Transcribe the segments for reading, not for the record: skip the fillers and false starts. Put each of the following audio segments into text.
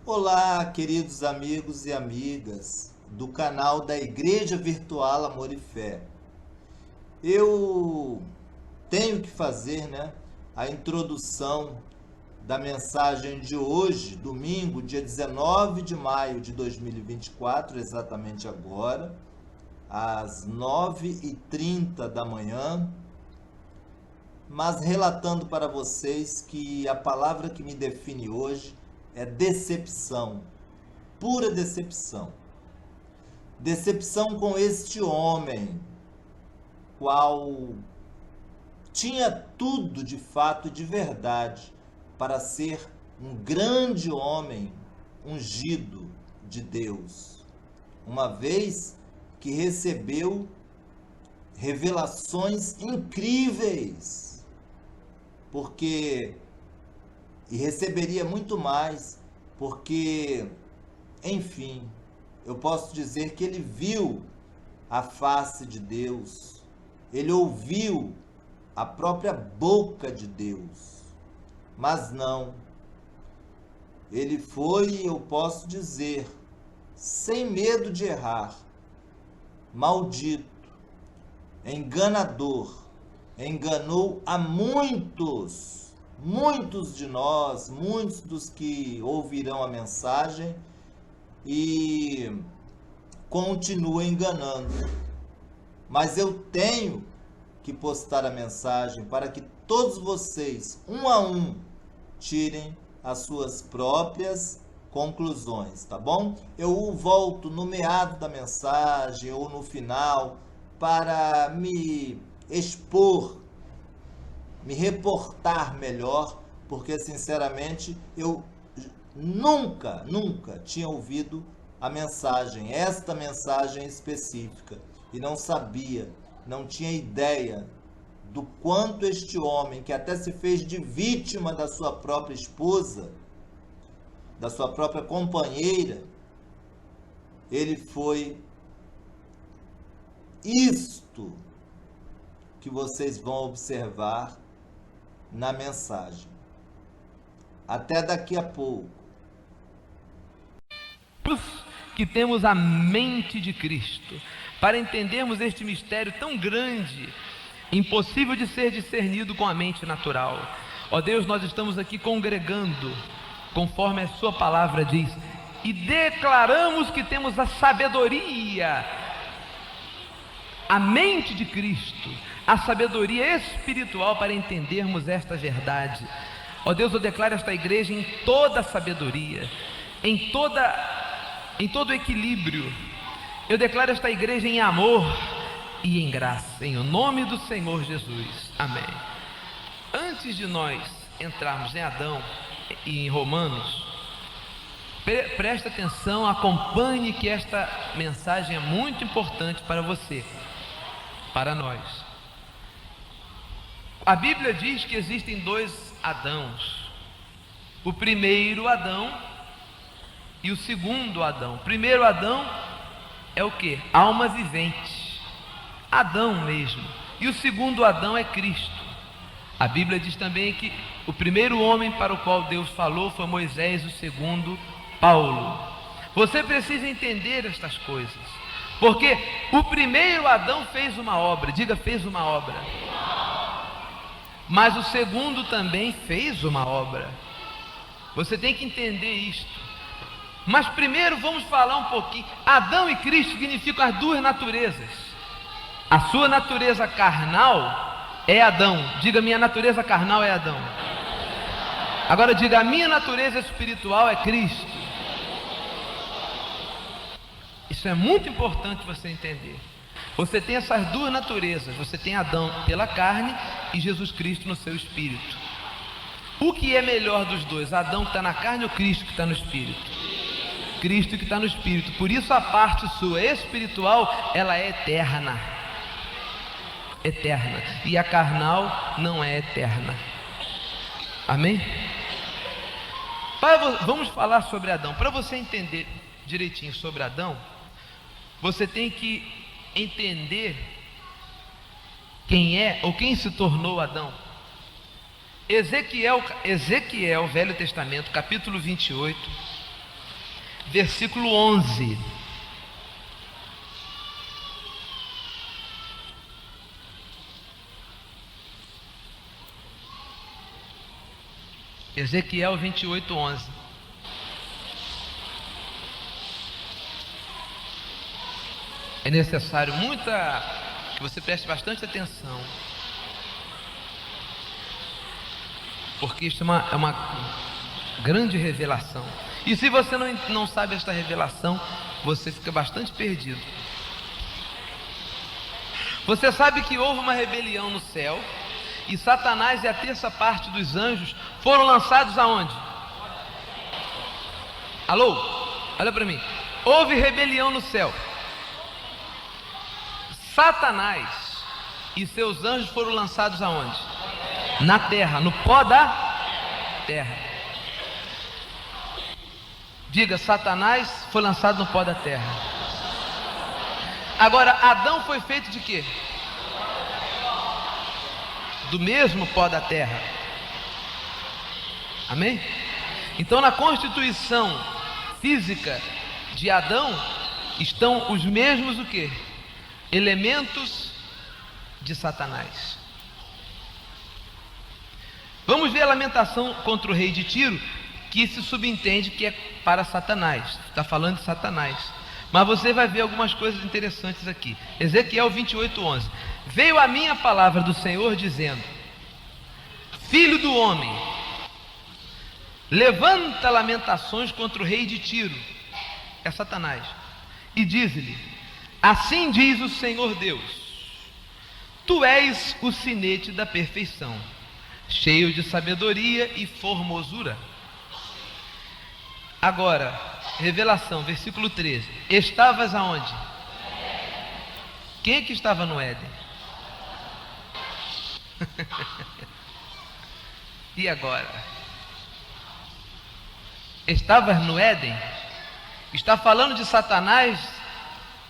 Olá, queridos amigos e amigas do canal da Igreja Virtual Amor e Fé. Eu tenho que fazer, a introdução da mensagem de hoje, domingo, dia 19 de maio de 2024, exatamente agora, às 9h30 da manhã, mas relatando para vocês que a palavra que me define hoje é decepção, pura decepção. Decepção com este homem, qual tinha tudo de fato e de verdade para ser um grande homem ungido de Deus, uma vez que recebeu revelações incríveis, e receberia muito mais, porque, enfim, eu posso dizer que ele viu a face de Deus, ele ouviu a própria boca de Deus, mas não, ele foi, eu posso dizer, sem medo de errar, maldito, enganador, enganou a muitos de nós, muitos dos que ouvirão a mensagem, e continua enganando. Mas eu tenho que postar a mensagem para que todos vocês, um a um, tirem as suas próprias conclusões, tá bom? Eu volto no meado da mensagem ou no final para me expor, me reportar melhor, porque sinceramente eu nunca tinha ouvido a mensagem, esta mensagem específica, e não sabia, não tinha ideia do quanto este homem, que até se fez de vítima da sua própria esposa, da sua própria companheira, ele foi isto que vocês vão observar na mensagem. Até daqui a pouco. Que temos a mente de Cristo, para entendermos este mistério tão grande, impossível de ser discernido com a mente natural. Ó Deus, nós estamos aqui congregando, conforme a sua palavra diz, e declaramos que temos a sabedoria, a mente de Cristo, a sabedoria espiritual para entendermos esta verdade. Ó Deus, eu declaro esta igreja em toda a sabedoria, em todo equilíbrio. Eu declaro esta igreja em amor e em graça, em nome do Senhor Jesus. Amém. Antes de nós entrarmos em Adão e em Romanos, preste atenção, acompanhe, que esta mensagem é muito importante para você, para nós. A Bíblia diz que existem dois Adãos: o primeiro Adão e o segundo Adão. O primeiro Adão é o que? Alma vivente, Adão mesmo. E o segundo Adão é Cristo. A Bíblia diz também que o primeiro homem para o qual Deus falou foi Moisés, o segundo Paulo. Você precisa entender estas coisas, porque o primeiro Adão fez uma obra, diga, fez uma obra. Mas o segundo também fez uma obra. Você tem que entender isto. Mas primeiro vamos falar um pouquinho. Adão e Cristo significam as duas naturezas. A sua natureza carnal é Adão. Diga, minha natureza carnal é Adão. Agora diga, a minha natureza espiritual é Cristo. Isso é muito importante você entender. Você tem essas duas naturezas. Você tem Adão pela carne e Jesus Cristo no seu espírito. O que é melhor dos dois? Adão que está na carne ou Cristo que está no espírito? Cristo que está no espírito. Por isso a parte sua espiritual, ela é eterna. Eterna. E a carnal não é eterna. Amém? Vamos falar sobre Adão. Para você entender direitinho sobre Adão, você tem que entender quem é ou quem se tornou Adão. Ezequiel, Velho Testamento, capítulo 28, versículo 11. Ezequiel 28, 11. É necessário que você preste bastante atenção, porque isso é uma grande revelação. E se você não sabe esta revelação, você fica bastante perdido. Você sabe que houve uma rebelião no céu, e Satanás e a terça parte dos anjos foram lançados aonde? Alô? Olha para mim. Houve rebelião no céu. Satanás e seus anjos foram lançados aonde? Na terra, no pó da terra. Diga, Satanás foi lançado no pó da terra. Agora, Adão foi feito de quê? Do mesmo pó da terra. Amém? Então, na constituição física de Adão estão os mesmos o quê? Elementos de Satanás. Vamos ver a lamentação contra o rei de Tiro, que se subentende que é para Satanás. Está falando de Satanás. Mas você vai ver algumas coisas interessantes aqui. Ezequiel 28, 11. Veio a mim a palavra do Senhor dizendo: Filho do homem, levanta lamentações contra o rei de Tiro, é Satanás, e diz-lhe: assim diz o Senhor Deus, tu és o sinete da perfeição, cheio de sabedoria e formosura. Agora, revelação, versículo 13. Estavas aonde? Quem é que estava no Éden? E agora? Estavas no Éden? Está falando de Satanás,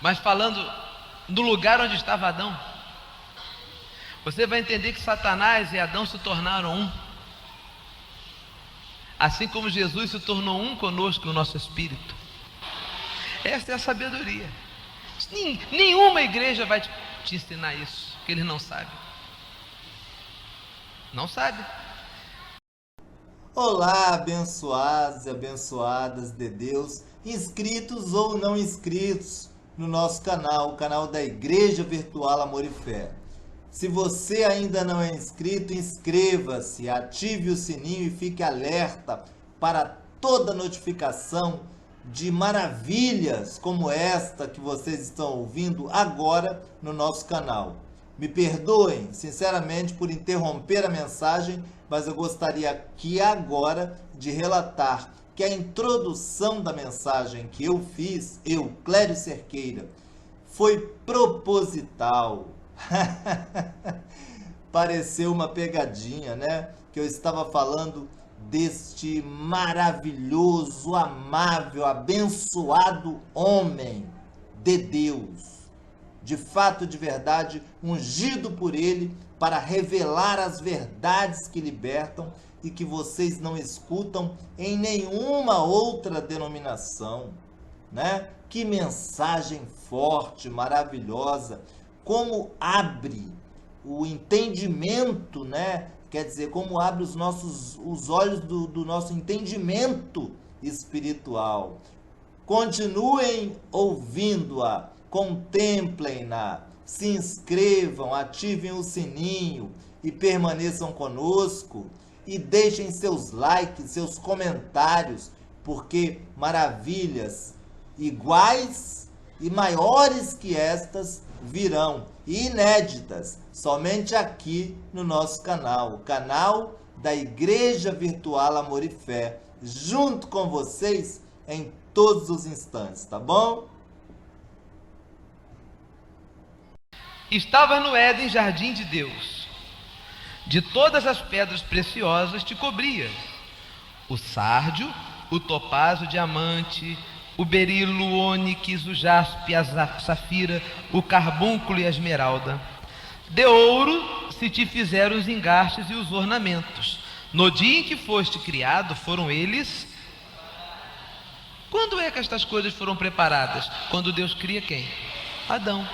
mas falando do lugar onde estava Adão. Você vai entender que Satanás e Adão se tornaram um, assim como Jesus se tornou um conosco no nosso espírito. Esta é a sabedoria. Nenhuma igreja vai te ensinar isso, que eles não sabem. Não sabe. Olá, abençoados e abençoadas de Deus, inscritos ou não inscritos no nosso canal, o canal da Igreja Virtual Amor e Fé. Se você ainda não é inscrito, inscreva-se, ative o sininho e fique alerta para toda notificação de maravilhas como esta que vocês estão ouvindo agora no nosso canal. Me perdoem, sinceramente, por interromper a mensagem, mas eu gostaria aqui agora de relatar que a introdução da mensagem que eu fiz, Clério Cerqueira, foi proposital. Pareceu uma pegadinha, né? Que eu estava falando deste maravilhoso, amável, abençoado homem de Deus. De fato, de verdade, ungido por Ele para revelar as verdades que libertam e que vocês não escutam em nenhuma outra denominação, né? Que mensagem forte, maravilhosa, como abre o entendimento, né? Quer dizer, como abre os olhos do nosso entendimento espiritual. Continuem ouvindo-a, contemplem-na, se inscrevam, ativem o sininho e permaneçam conosco e deixem seus likes, seus comentários, porque maravilhas iguais e maiores que estas virão, e inéditas, somente aqui no nosso canal, o canal da Igreja Virtual Amor e Fé, junto com vocês em todos os instantes, tá bom? Estavas no Éden, jardim de Deus. De todas as pedras preciosas te cobrias: o sárdio, o topázio, o diamante, o berilo, o ônix, o jaspe, a safira, o carbúnculo e a esmeralda. De ouro se te fizeram os engastes e os ornamentos. No dia em que foste criado, foram eles Quando é que estas coisas foram preparadas? Quando Deus cria quem? Adão.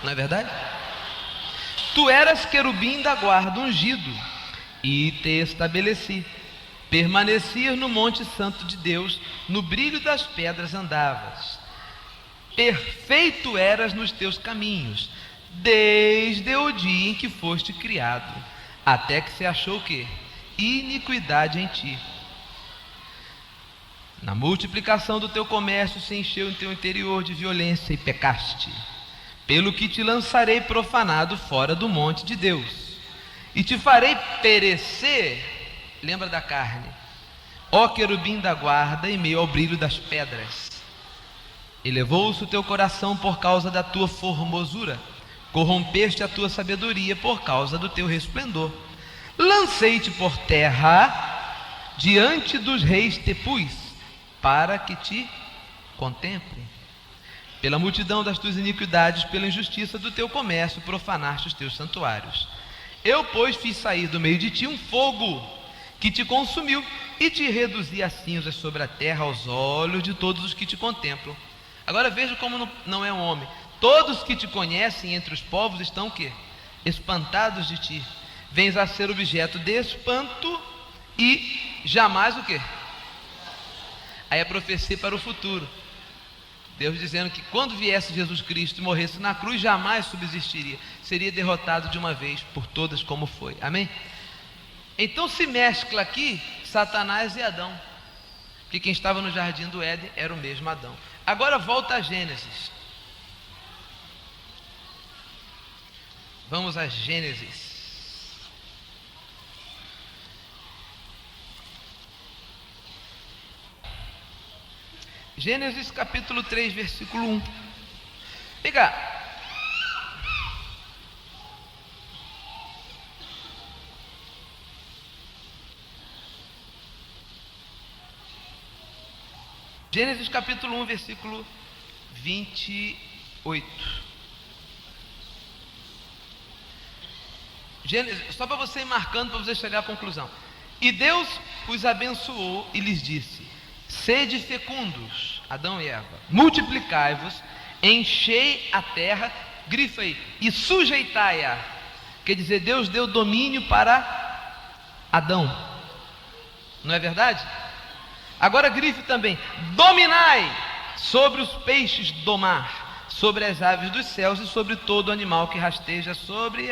Não é verdade? Tu eras querubim da guarda, ungido, e te estabeleci. Permanecias no monte santo de Deus, no brilho das pedras andavas. Perfeito eras nos teus caminhos, desde o dia em que foste criado, até que se achou o quê? Iniquidade em ti. Na multiplicação do teu comércio se encheu em teu interior de violência e pecaste. Pelo que te lançarei profanado fora do monte de Deus, e te farei perecer, lembra da carne, ó querubim da guarda, em meio ao brilho das pedras. Elevou-se o teu coração por causa da tua formosura, corrompeste a tua sabedoria por causa do teu resplendor. Lancei-te por terra diante dos reis te pus, para que te contemplem. Pela multidão das tuas iniquidades, pela injustiça do teu comércio, profanaste os teus santuários. Eu, pois, fiz sair do meio de ti um fogo que te consumiu, e te reduzi a cinzas sobre a terra aos olhos de todos os que te contemplam. Agora veja como não é um homem. Todos que te conhecem entre os povos estão o quê? Espantados de ti. Vens a ser objeto de espanto e jamais o quê? Aí a profecia para o futuro. Deus dizendo que quando viesse Jesus Cristo e morresse na cruz, jamais subsistiria. Seria derrotado de uma vez por todas como foi. Amém? Então se mescla aqui Satanás e Adão. Porque quem estava no jardim do Éden era o mesmo Adão. Agora volta a Gênesis. Vamos a Gênesis. Gênesis capítulo 3, versículo 1. Vem cá. Gênesis capítulo 1, versículo 28. Gênesis, só para você ir marcando, para você chegar à conclusão. E Deus os abençoou e lhes disse: sede fecundos, Adão e Eva, multiplicai-vos, enchei a terra, grifa aí, e sujeitai-a. Quer dizer, Deus deu domínio para Adão. Não é verdade? Agora grife também: dominai sobre os peixes do mar, sobre as aves dos céus e sobre todo animal que rasteja sobre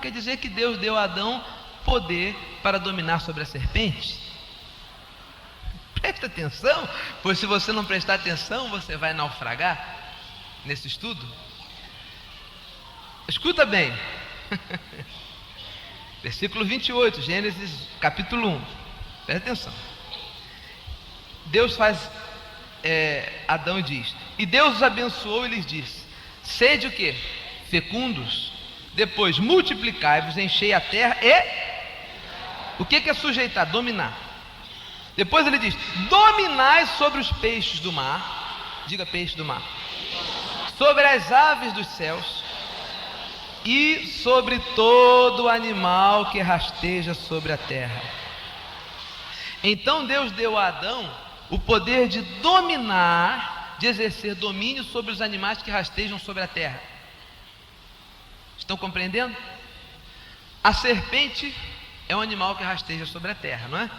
quer dizer que Deus deu a Adão poder para dominar sobre a serpente. Preste atenção, pois se você não prestar atenção, você vai naufragar nesse estudo. Escuta bem. Versículo 28, Gênesis capítulo 1. Presta atenção. Deus faz, Adão diz: e Deus os abençoou e lhes disse: sede o quê? Fecundos. Depois, multiplicai-vos, enchei a terra e... O que é sujeitar? Dominar. Depois ele diz: dominai sobre os peixes do mar. Diga peixe do mar. Sobre as aves dos céus e sobre todo animal que rasteja sobre a terra. Então Deus deu a Adão o poder de dominar, de exercer domínio sobre os animais que rastejam sobre a terra. Estão compreendendo? A serpente é um animal que rasteja sobre a terra, não é?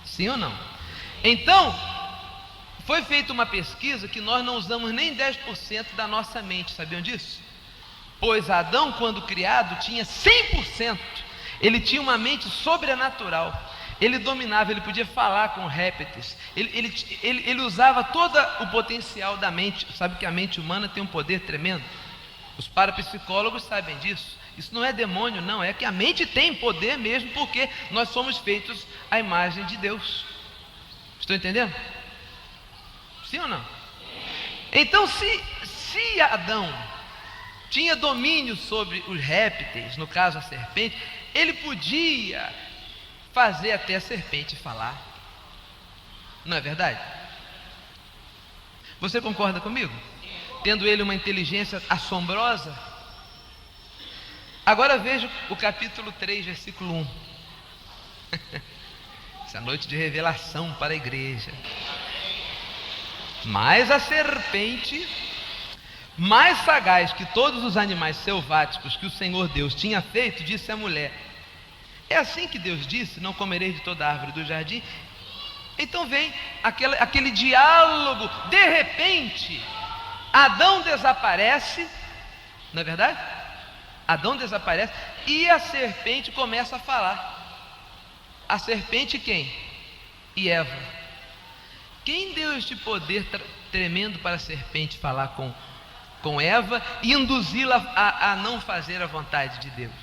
Sim ou não? Então, foi feita uma pesquisa que nós não usamos nem 10% da nossa mente, sabiam disso? Pois Adão, quando criado, tinha 100%. Ele tinha uma mente sobrenatural. Ele dominava, ele podia falar com répteis. Ele usava todo o potencial da mente. Sabe que a mente humana tem um poder tremendo? Os parapsicólogos sabem disso. Isso não é demônio, não. É que a mente tem poder mesmo, porque nós somos feitos à imagem de Deus. Estão entendendo? Sim ou não? Então, se Adão tinha domínio sobre os répteis, no caso a serpente, ele podia fazer até a serpente falar. Não é verdade? Você concorda comigo? Tendo ele uma inteligência assombrosa. Agora veja o capítulo 3, versículo 1. Essa é a noite de revelação para a igreja. Mas a serpente, mais sagaz que todos os animais selváticos que o Senhor Deus tinha feito, disse à mulher: é assim que Deus disse: não comereis de toda árvore do jardim? Então vem aquele diálogo. De repente, Adão desaparece, não é verdade? Adão desaparece e a serpente começa a falar. A serpente quem? E Eva. Quem deu este poder tremendo para a serpente falar com Eva e induzi-la a não fazer a vontade de Deus?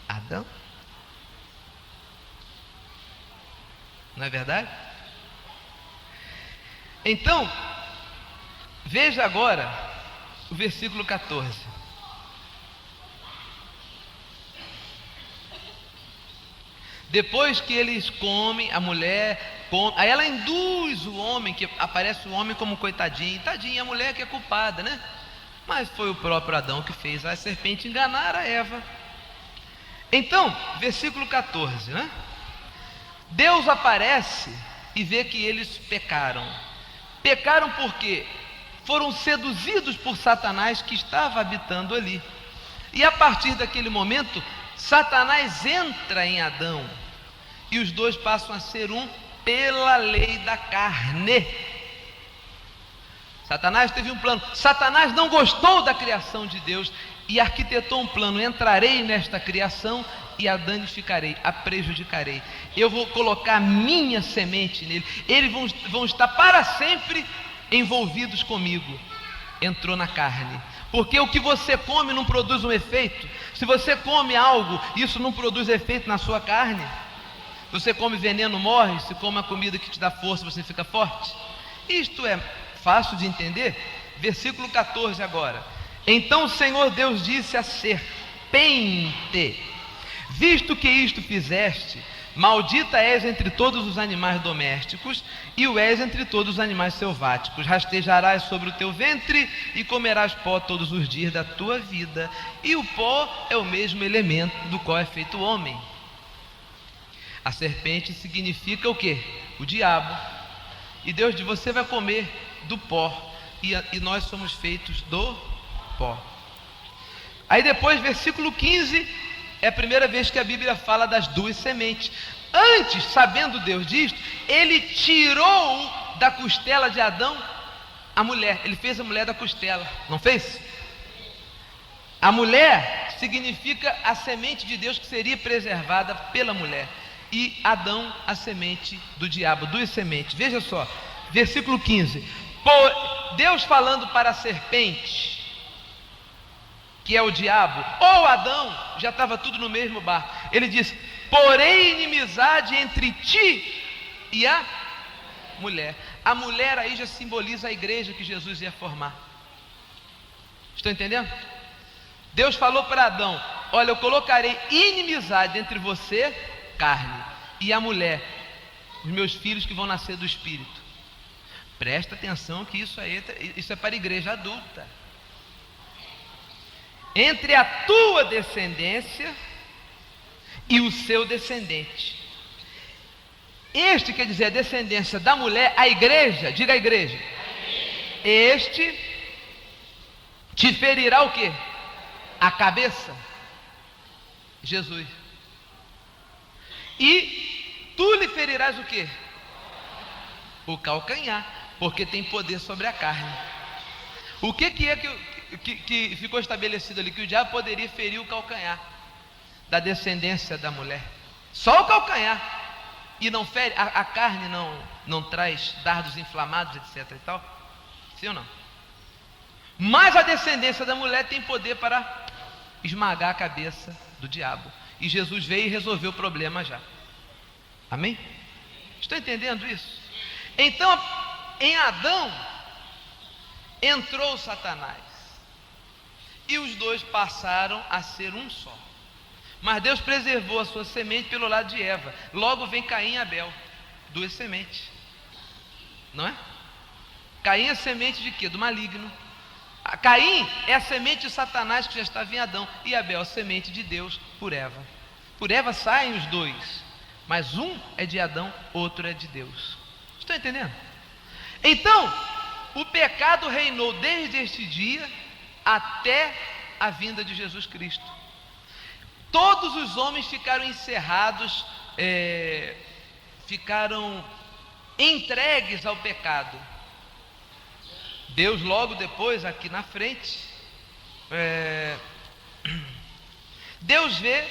Adão. Não é verdade? Então, veja agora o versículo 14. Depois que eles comem, a mulher come, aí ela induz o homem, que aparece o homem como coitadinho, tadinha, a mulher que é culpada, né? Mas foi o próprio Adão que fez a serpente enganar a Eva. Então, versículo 14, né? Deus aparece e vê que eles pecaram. Pecaram porque foram seduzidos por Satanás, que estava habitando ali. E a partir daquele momento, Satanás entra em Adão e os dois passam a ser um pela lei da carne. Satanás teve um plano. Satanás não gostou da criação de Deus e arquitetou um plano: entrarei nesta criação e a danificarei, a prejudicarei. Eu vou colocar minha semente nele. Eles vão estar para sempre envolvidos comigo. Entrou na carne. Porque o que você come não produz um efeito. Se você come algo, isso não produz efeito na sua carne. Você come veneno, morre. Se come a comida que te dá força, você fica forte. Isto é fácil de entender. Versículo 14 agora. Então o Senhor Deus disse à serpente: visto que isto fizeste, maldita és entre todos os animais domésticos, e o és entre todos os animais selváticos. Rastejarás sobre o teu ventre e comerás pó todos os dias da tua vida, e o pó é o mesmo elemento do qual é feito o homem. A serpente significa o quê? O diabo. E Deus diz: você vai comer do pó, e nós somos feitos do pó. Aí depois, versículo 15, é a primeira vez que a Bíblia fala das duas sementes. Antes, sabendo Deus disto, ele tirou da costela de Adão a mulher. Ele fez a mulher da costela, não fez? A mulher significa a semente de Deus que seria preservada pela mulher. E Adão, a semente do diabo, duas sementes. Veja só, versículo 15. Deus falando para a serpente, que é o diabo, ou Adão, já estava tudo no mesmo barco. Ele diz: porém inimizade entre ti e a mulher. A mulher aí já simboliza a igreja que Jesus ia formar. Estão entendendo? Deus falou para Adão: olha, eu colocarei inimizade entre você, carne, e a mulher, os meus filhos que vão nascer do Espírito. Presta atenção que isso é para a igreja adulta. Entre a tua descendência e o seu descendente. Este quer dizer a descendência da mulher, a igreja, diga a igreja. Este te ferirá o quê? A cabeça. Jesus. E tu lhe ferirás o quê? O calcanhar, porque tem poder sobre a carne. O que é que ficou estabelecido ali? Que o diabo poderia ferir o calcanhar da descendência da mulher. Só o calcanhar. E não fere, a carne não traz dardos inflamados, etc e tal. Sim ou não? Mas a descendência da mulher tem poder para esmagar a cabeça do diabo. E Jesus veio e resolveu o problema já. Amém? Estão entendendo isso? Então, em Adão entrou Satanás. E os dois passaram a ser um só. Mas Deus preservou a sua semente pelo lado de Eva. Logo vem Caim e Abel. Duas sementes. Não é? Caim é semente de quê? Do maligno. Caim é a semente de Satanás que já estava em Adão. E Abel a semente de Deus por Eva. Por Eva saem os dois, mas um é de Adão, outro é de Deus. Estão entendendo? Então, o pecado reinou desde este dia até a vinda de Jesus Cristo. Todos os homens ficaram encerrados, ficaram entregues ao pecado. Deus logo depois, aqui na frente, Deus vê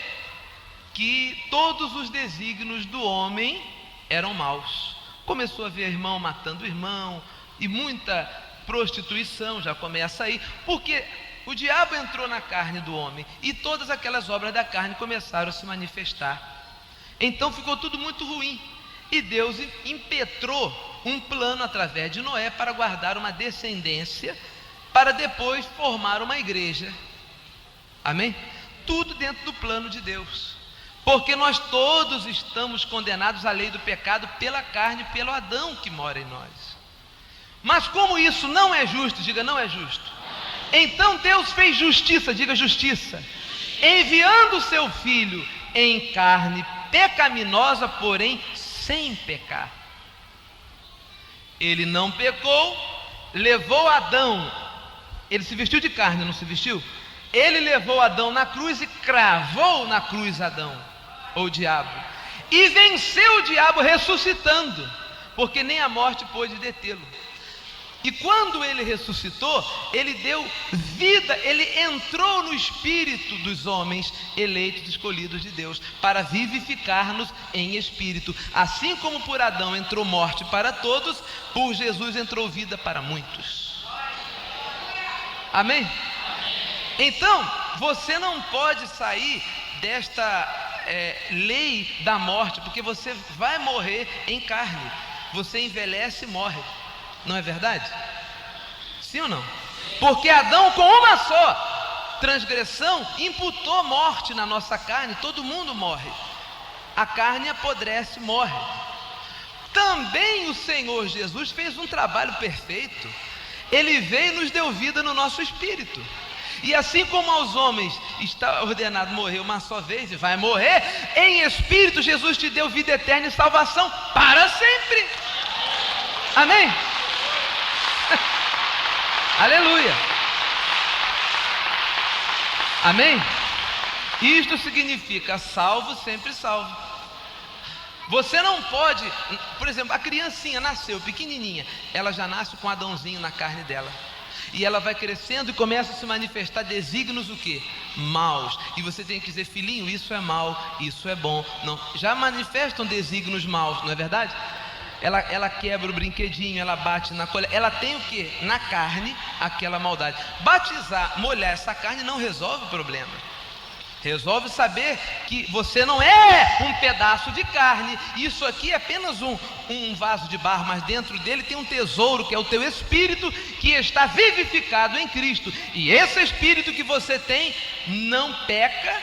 que todos os desígnios do homem eram maus. Começou a ver irmão matando irmão, e muita prostituição já começa aí, porque o diabo entrou na carne do homem, e todas aquelas obras da carne começaram a se manifestar. Então ficou tudo muito ruim, e Deus impetrou um plano através de Noé para guardar uma descendência, para depois formar uma igreja. Amém? Tudo dentro do plano de Deus, porque nós todos estamos condenados à lei do pecado pela carne, pelo Adão que mora em nós. Mas como isso não é justo, diga, não é justo, então Deus fez justiça, diga justiça, enviando o seu filho em carne pecaminosa, porém sem pecar. Ele não pecou, levou Adão, ele se vestiu de carne, não se vestiu? Ele levou Adão na cruz e cravou na cruz Adão, ou o diabo, e venceu o diabo ressuscitando, porque nem a morte pôde detê-lo. E quando ele ressuscitou, ele deu vida, ele entrou no espírito dos homens eleitos, escolhidos de Deus, para vivificar-nos em espírito. Assim como por Adão entrou morte para todos, por Jesus entrou vida para muitos. Amém? Então, você não pode sair desta lei da morte, porque você vai morrer em carne. Você envelhece e morre. Não é verdade? Sim ou não? Porque Adão, com uma só transgressão, imputou morte na nossa carne. Todo mundo morre. A carne apodrece e morre. Também o Senhor Jesus fez um trabalho perfeito. Ele veio e nos deu vida no nosso espírito. E assim como aos homens está ordenado morrer uma só vez e vai morrer, em espírito Jesus te deu vida eterna e salvação para sempre. Amém? Aleluia. Amém? Isto significa salvo, sempre salvo. Você não pode, por exemplo, a criancinha nasceu pequenininha, ela já nasce com Adãozinho na carne dela, e ela vai crescendo e começa a se manifestar desígnios o quê? Maus. E você tem que dizer, filhinho, isso é mal, isso é bom. Não, já manifestam desígnios maus, não é verdade? Ela quebra o brinquedinho, ela bate na colher, ela tem o que? Na carne, aquela maldade. Batizar, molhar essa carne não resolve o problema. Resolve saber que você não é um pedaço de carne. Isso aqui é apenas um vaso de barro, mas dentro dele tem um tesouro, que é o teu espírito, que está vivificado em Cristo. E esse espírito que você tem não peca,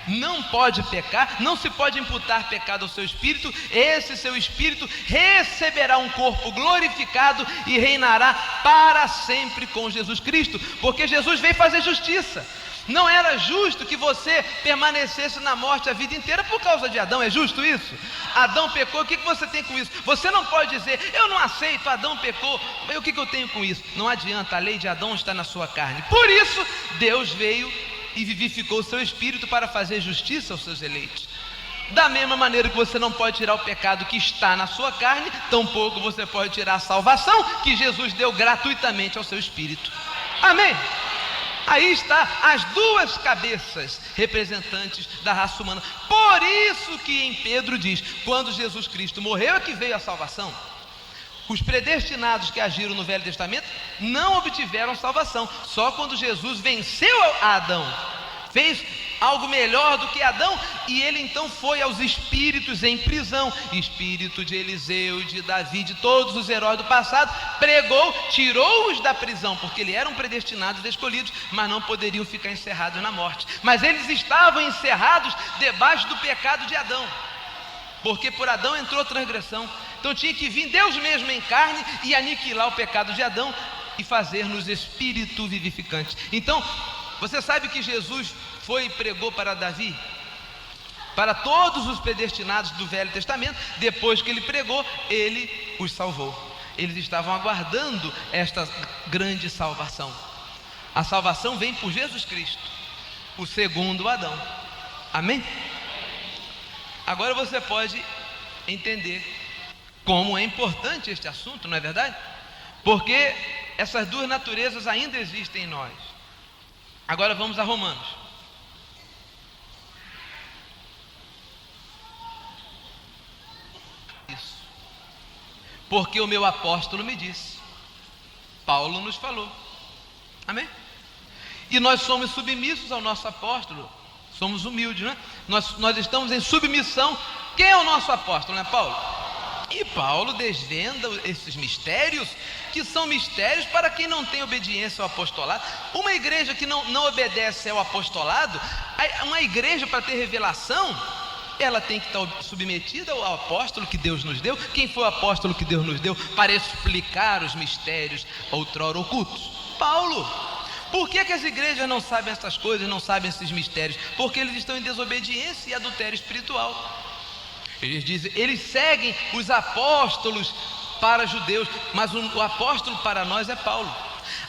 não pode pecar, não se pode imputar pecado ao seu espírito. Esse seu espírito receberá um corpo glorificado e reinará para sempre com Jesus Cristo, porque Jesus veio fazer justiça. Não era justo que você permanecesse na morte a vida inteira por causa de Adão. É justo isso? Adão pecou, o que você tem com isso? Você não pode dizer, eu não aceito, Adão pecou, o que eu tenho com isso? Não adianta, a lei de Adão está na sua carne. Por isso, Deus veio e vivificou o seu espírito para fazer justiça aos seus eleitos. Da mesma maneira que você não pode tirar o pecado que está na sua carne, tampouco você pode tirar a salvação que Jesus deu gratuitamente ao seu espírito. Amém? Aí está as duas cabeças representantes da raça humana. Por isso que em Pedro diz, quando Jesus Cristo morreu é que veio a salvação. Os predestinados que agiram no Velho Testamento não obtiveram salvação. Só quando Jesus venceu a Adão, fez algo melhor do que Adão, e ele então foi aos espíritos em prisão, espírito de Eliseu, de Davi, de todos os heróis do passado, pregou, tirou-os da prisão, porque eles eram predestinados, escolhidos, mas não poderiam ficar encerrados na morte. Mas eles estavam encerrados debaixo do pecado de Adão, porque por Adão entrou transgressão. Então tinha que vir Deus mesmo em carne e aniquilar o pecado de Adão e fazer-nos espírito vivificante. Então, você sabe que Jesus foi e pregou para Davi? para todos os predestinados do Velho Testamento. Depois que ele pregou, ele os salvou. Eles estavam aguardando esta grande salvação. A salvação vem por Jesus Cristo, o segundo Adão. Amém? Agora você pode entender como é importante este assunto, não é verdade? Porque essas duas naturezas ainda existem em nós. Agora vamos a Romanos. Isso. Porque o meu apóstolo me disse. Paulo nos falou. Amém? E nós somos submissos ao nosso apóstolo. Somos humildes, né? Nós estamos em submissão. Quem é o nosso apóstolo, não é Paulo? E Paulo desvenda esses mistérios, que são mistérios para quem não tem obediência ao apostolado. Uma igreja que não obedece ao apostolado, uma igreja, para ter revelação, ela tem que estar submetida ao apóstolo que Deus nos deu. Quem foi o apóstolo que Deus nos deu para explicar os mistérios outrora ocultos? Paulo. Por que as igrejas não sabem essas coisas, não sabem esses mistérios? Porque eles estão em desobediência e adultério espiritual. Eles dizem, eles seguem os apóstolos para judeus, mas o apóstolo para nós é Paulo.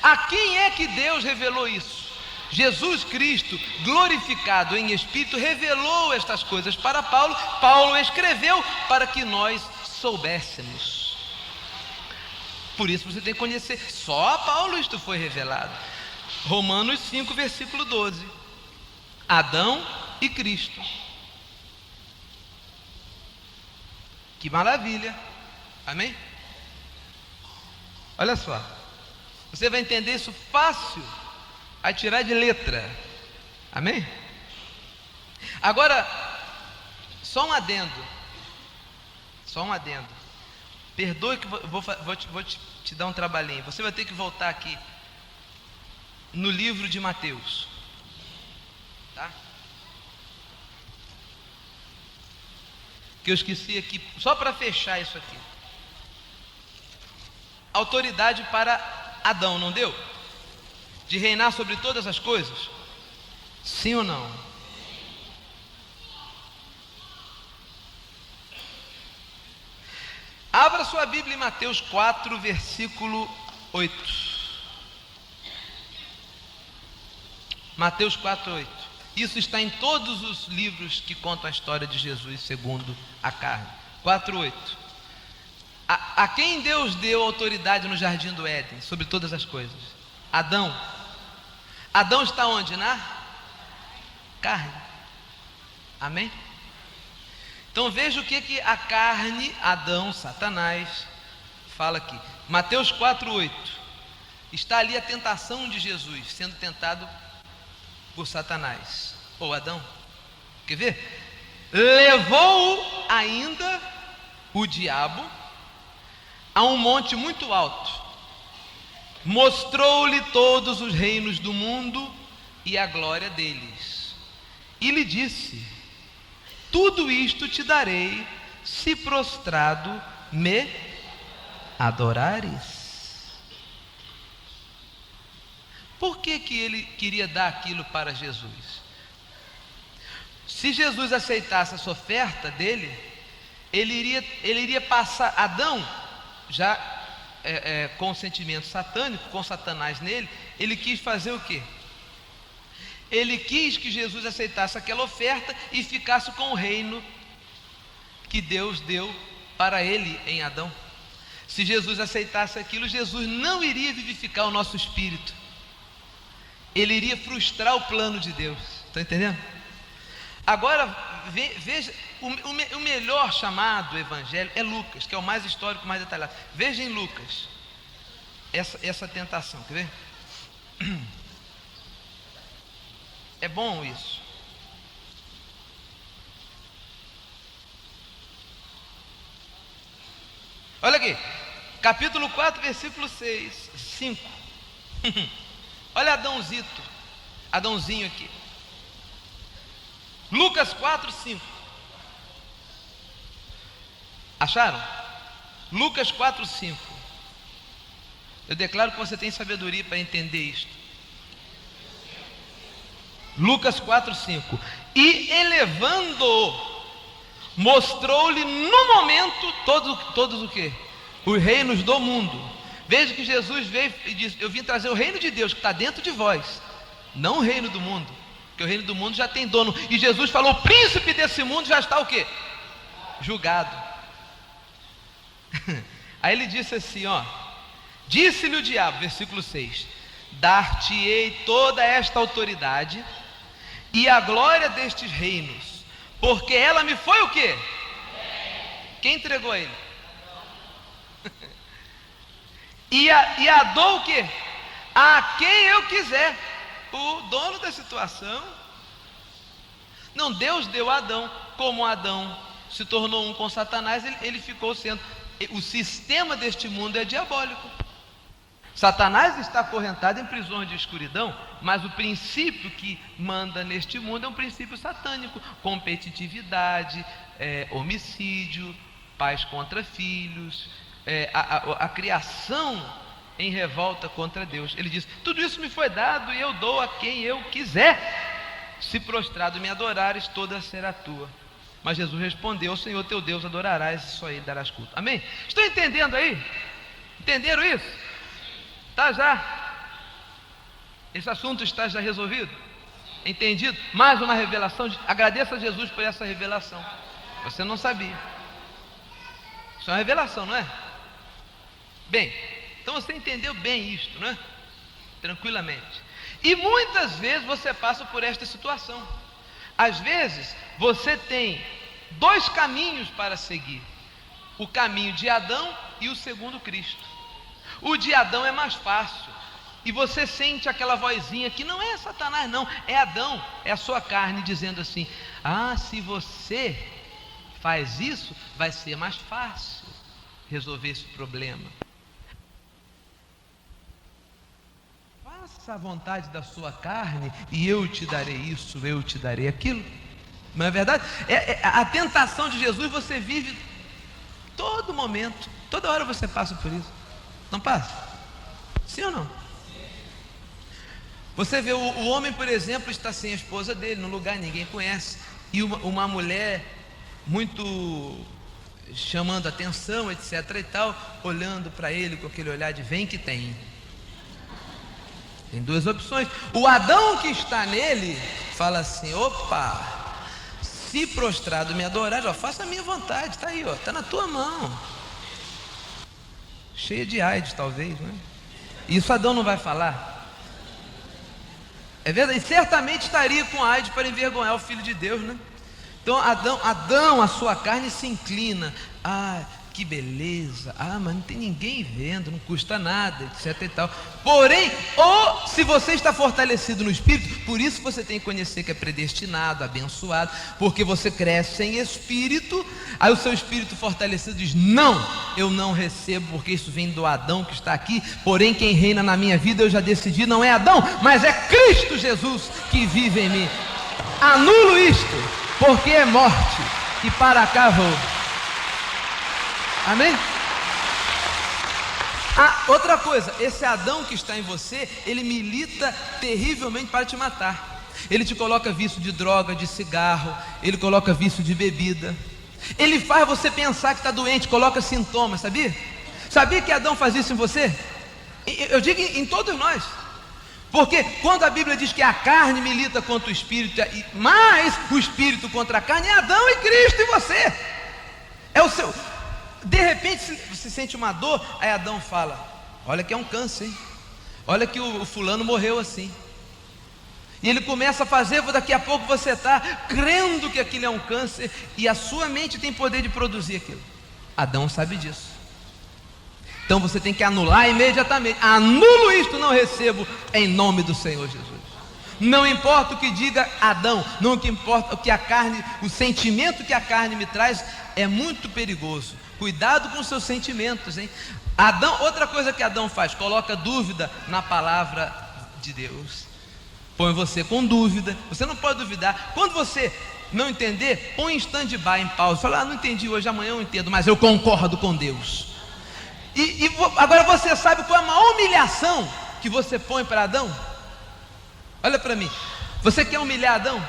A quem é que Deus revelou isso? Jesus Cristo, glorificado em espírito, revelou estas coisas para Paulo. Paulo escreveu para que nós soubéssemos. Por isso você tem que conhecer, só a Paulo isto foi revelado. Romanos 5, versículo 12. Adão e Cristo. Que maravilha. Amém? Olha só. Você vai entender isso fácil a tirar de letra. Amém? Agora, só um adendo. Só um adendo. Perdoe que vou te dar um trabalhinho. Você vai ter que voltar aqui no livro de Mateus, tá? Que eu esqueci aqui, só para fechar isso aqui. Autoridade para Adão, não deu? De reinar sobre todas as coisas? Sim ou não? Abra sua Bíblia em Mateus 4, versículo 8. Mateus 4:8. Isso está em todos os livros que contam a história de Jesus segundo a carne. 4:8. A quem Deus deu autoridade no jardim do Éden sobre todas as coisas? Adão. Adão está onde? Na carne. Amém? Então veja o que a carne, Adão, Satanás, fala aqui. Mateus 4:8. Está ali a tentação de Jesus, sendo tentado por Satanás, ou Adão. Quer ver? Levou ainda o diabo a um monte muito alto, mostrou-lhe todos os reinos do mundo e a glória deles, e lhe disse: tudo isto te darei, se prostrado me adorares. Por que ele queria dar aquilo para Jesus? Se Jesus aceitasse essa oferta dele, ele iria passar, Adão, já com o sentimento satânico, com Satanás nele, ele quis fazer o quê? Ele quis que Jesus aceitasse aquela oferta e ficasse com o reino que Deus deu para ele em Adão. Se Jesus aceitasse aquilo, Jesus não iria vivificar o nosso espírito. Ele iria frustrar o plano de Deus. Está entendendo? Agora, veja, o melhor chamado evangelho é Lucas, que é o mais histórico, mais detalhado. Veja em Lucas essa tentação, quer ver? É bom isso. Olha aqui, capítulo 4, versículo 5. Olha Adãozinho aqui. Lucas 4, 5. Acharam? Lucas 4, 5. Eu declaro que você tem sabedoria para entender isto. Lucas 4:5. E elevando-o, mostrou-lhe no momento todos o quê? Os reinos do mundo. Veja que Jesus veio e disse: eu vim trazer o reino de Deus que está dentro de vós, não o reino do mundo, porque o reino do mundo já tem dono. E Jesus falou: o príncipe desse mundo já está o quê? Julgado. Aí ele disse assim, ó: disse-lhe o diabo, versículo 6: dar-te-ei toda esta autoridade e a glória destes reinos, porque ela me foi o quê? Quem entregou a ele? E a dou o quê? A quem eu quiser. O dono da situação. Não, Deus deu a Adão. Como Adão se tornou um com Satanás, ele ficou sendo. O sistema deste mundo é diabólico. Satanás está acorrentado em prisões de escuridão, mas o princípio que manda neste mundo é um princípio satânico: competitividade, homicídio, pais contra filhos, a criação em revolta contra Deus. Ele diz: tudo isso me foi dado e eu dou a quem eu quiser. Se prostrado me adorares, toda será tua. Mas Jesus respondeu: o Senhor teu Deus adorarás e só a ele darás culto. Amém? Estão entendendo aí? Entenderam isso? Está já? Esse assunto está já resolvido? Entendido? Mais uma revelação. Agradeça a Jesus por essa revelação. Você não sabia. Isso é uma revelação, não é? Bem, então você entendeu bem isto, não é? Tranquilamente. E muitas vezes você passa por esta situação. Às vezes você tem dois caminhos para seguir: o caminho de Adão e o segundo Cristo. O de Adão é mais fácil, e você sente aquela vozinha que não é Satanás não, é Adão, é a sua carne dizendo assim: ah, se você faz isso, vai ser mais fácil resolver esse problema. Faça a vontade da sua carne e eu te darei isso, eu te darei aquilo. Não é verdade? A tentação de Jesus você vive todo momento, toda hora você passa por isso. Não passa? Sim ou não? Você vê o homem, por exemplo, está sem a esposa dele, num lugar que ninguém conhece, e uma mulher muito chamando atenção, etc e tal, olhando para ele com aquele olhar de vem que tem. Tem duas opções. O Adão que está nele fala assim: opa, se prostrado me adorar, ó, faça a minha vontade, está aí, ó, está na tua mão. Cheia de AIDS, talvez, né? Isso Adão não vai falar. É verdade, e certamente estaria com AIDS para envergonhar o Filho de Deus, né? Então Adão, a sua carne se inclina. Ah, que beleza. Ah, mas não tem ninguém vendo, não custa nada, etc e tal. Porém, ou se você está fortalecido no Espírito, por isso você tem que conhecer que é predestinado, abençoado, porque você cresce em Espírito. Aí o seu Espírito fortalecido diz: não, eu não recebo, porque isso vem do Adão que está aqui. Porém, quem reina na minha vida, eu já decidi, não é Adão, mas é Cristo Jesus que vive em mim. Anulo isto, porque é morte, e para cá vou. Amém? Outra coisa, esse Adão que está em você, ele milita terrivelmente para te matar. Ele te coloca vício de droga, de cigarro, ele coloca vício de bebida, ele faz você pensar que está doente, coloca sintomas, sabia? Sabia que Adão faz isso em você? Eu digo em todos nós. Porque quando a Bíblia diz que a carne milita contra o Espírito, mas o Espírito contra a carne, é Adão e Cristo em você. É o seu... De repente você sente uma dor, aí Adão fala: olha que é um câncer, hein? Olha que o fulano morreu assim. E ele começa a fazer, daqui a pouco você está crendo que aquilo é um câncer, e a sua mente tem poder de produzir aquilo. Adão sabe disso. Então você tem que anular imediatamente. Anulo isto, não recebo, em nome do Senhor Jesus. Não importa o que diga Adão, não importa o que a carne, o sentimento que a carne me traz é muito perigoso. Cuidado com os seus sentimentos, hein? Adão, outra coisa que Adão faz, coloca dúvida na palavra de Deus. Põe você com dúvida. Você não pode duvidar. Quando você não entender, põe em stand-by, em pausa. Fala: não entendi hoje, amanhã eu entendo, mas eu concordo com Deus. Agora você sabe qual é a maior humilhação que você põe para Adão? Olha para mim. Você quer humilhar Adão?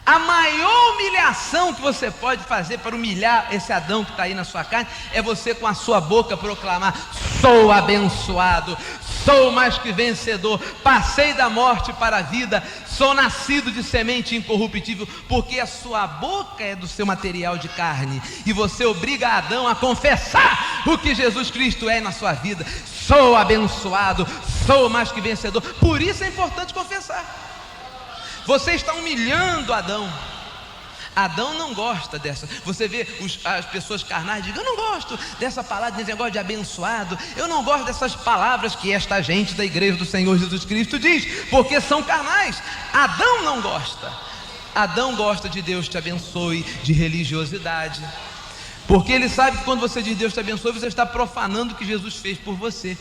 A maior humilhação que você pode fazer para humilhar esse Adão que está aí na sua carne é você com a sua boca proclamar: sou abençoado, sou mais que vencedor, passei da morte para a vida, sou nascido de semente incorruptível, porque a sua boca é do seu material de carne, e você obriga Adão a confessar o que Jesus Cristo é na sua vida. Sou abençoado, sou mais que vencedor. Por isso é importante confessar. Você está humilhando Adão. Adão não gosta dessa. Você vê as pessoas carnais dizem: eu não gosto dessa palavra, desse negócio de abençoado, eu não gosto dessas palavras que esta gente da igreja do Senhor Jesus Cristo diz, porque são carnais. Adão não gosta. Adão gosta de Deus te abençoe, de religiosidade, porque ele sabe que quando você diz Deus te abençoe, você está profanando o que Jesus fez por você.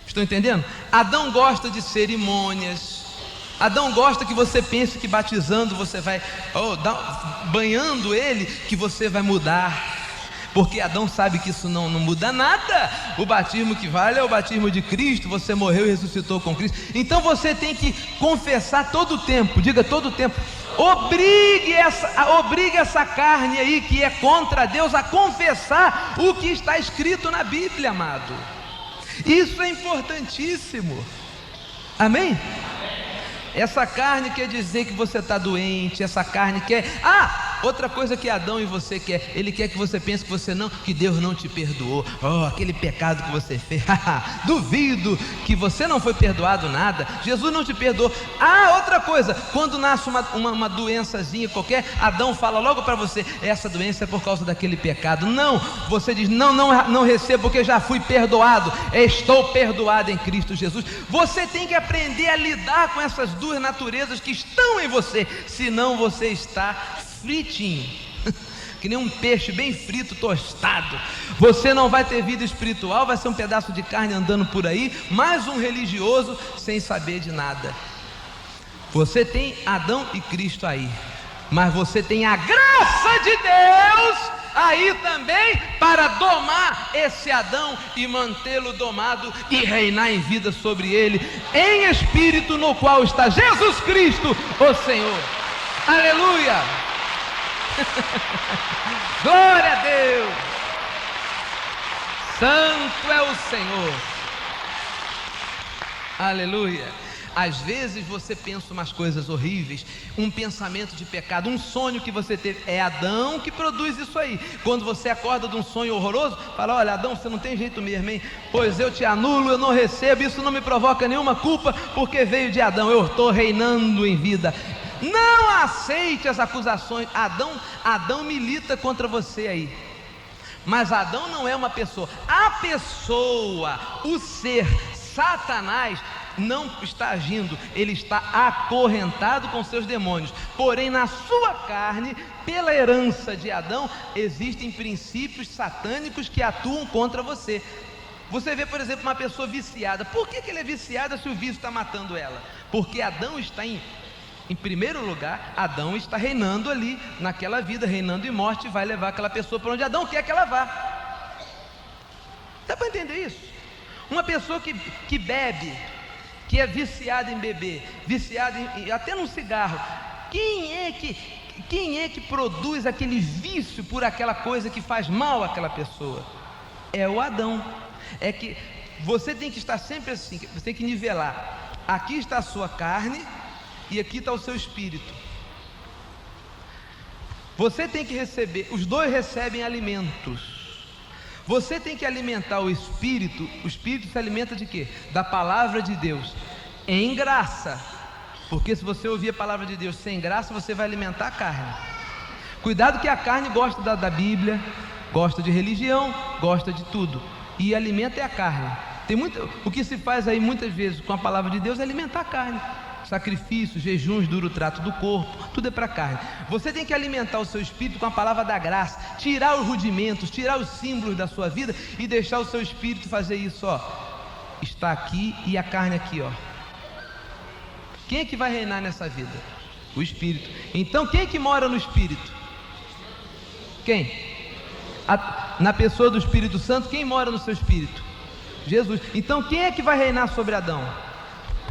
Estão entendendo? Adão gosta de cerimônias. Adão gosta que você pense que batizando você vai, banhando ele, que você vai mudar, porque Adão sabe que isso não muda nada. O batismo que vale é o batismo de Cristo. Você morreu e ressuscitou com Cristo. Então você tem que confessar todo o tempo, diga todo o tempo, obrigue essa carne aí que é contra Deus a confessar o que está escrito na Bíblia, amado. Isso é importantíssimo. Amém? Essa carne quer dizer que você está doente. Essa carne quer... outra coisa que Adão e você quer, ele quer que você pense que Deus não te perdoou. Aquele pecado que você fez, duvido que você não foi perdoado nada. Jesus não te perdoou. Outra coisa, quando nasce uma doençazinha qualquer, Adão fala logo para você: essa doença é por causa daquele pecado. Não, você diz: não recebo, porque já fui perdoado. Estou perdoado em Cristo Jesus. Você tem que aprender a lidar com essas duas naturezas que estão em você, senão você está fritinho, que nem um peixe bem frito, tostado. Você não vai ter vida espiritual, vai ser um pedaço de carne andando por aí, mais um religioso sem saber de nada. Você tem Adão e Cristo aí, mas você tem a graça de Deus aí também para domar esse Adão e mantê-lo domado e reinar em vida sobre ele, em espírito, no qual está Jesus Cristo, o Senhor. Aleluia! Glória a Deus! Santo é o Senhor. Aleluia! Às vezes você pensa umas coisas horríveis, um pensamento de pecado, um sonho que você teve. É Adão que produz isso aí. Quando você acorda de um sonho horroroso, fala: olha, Adão, você não tem jeito mesmo, hein? Pois eu te anulo, eu não recebo, isso não me provoca nenhuma culpa, porque veio de Adão, eu estou reinando em vida. Não aceite as acusações. Adão milita contra você aí, mas Adão não é uma pessoa. A pessoa, o ser, Satanás, não está agindo, ele está acorrentado com seus demônios. Porém, na sua carne, pela herança de Adão, existem princípios satânicos que atuam contra você. Você vê, por exemplo, uma pessoa viciada. Por que ela é viciada se o vício está matando ela? Porque Adão está em primeiro lugar. Adão está reinando ali naquela vida, reinando em morte, e vai levar aquela pessoa para onde Adão quer que ela vá. Dá para entender isso? Uma pessoa que bebe, que é viciada em beber, viciada até no cigarro, quem é que produz aquele vício por aquela coisa que faz mal àquela pessoa? É o Adão. É que você tem que estar sempre assim, você tem que nivelar. Aqui está a sua carne e aqui está o seu espírito. Você tem que receber, os dois recebem alimentos. Você tem que alimentar o espírito se alimenta de quê? Da palavra de Deus, em graça. Porque se você ouvir a palavra de Deus sem graça, você vai alimentar a carne. Cuidado que a carne gosta da Bíblia, gosta de religião, gosta de tudo, e alimenta é a carne. O que se faz aí muitas vezes com a palavra de Deus é alimentar a carne. Sacrifícios, jejuns, duro trato do corpo, tudo é para a carne. Você tem que alimentar o seu espírito com a palavra da graça, tirar os rudimentos, tirar os símbolos da sua vida e deixar o seu espírito fazer isso, está aqui e a carne aqui, Quem é que vai reinar nessa vida? O espírito. Então quem é que mora no espírito? Quem? Na pessoa do Espírito Santo, quem mora no seu espírito? Jesus. Então quem é que vai reinar sobre Adão?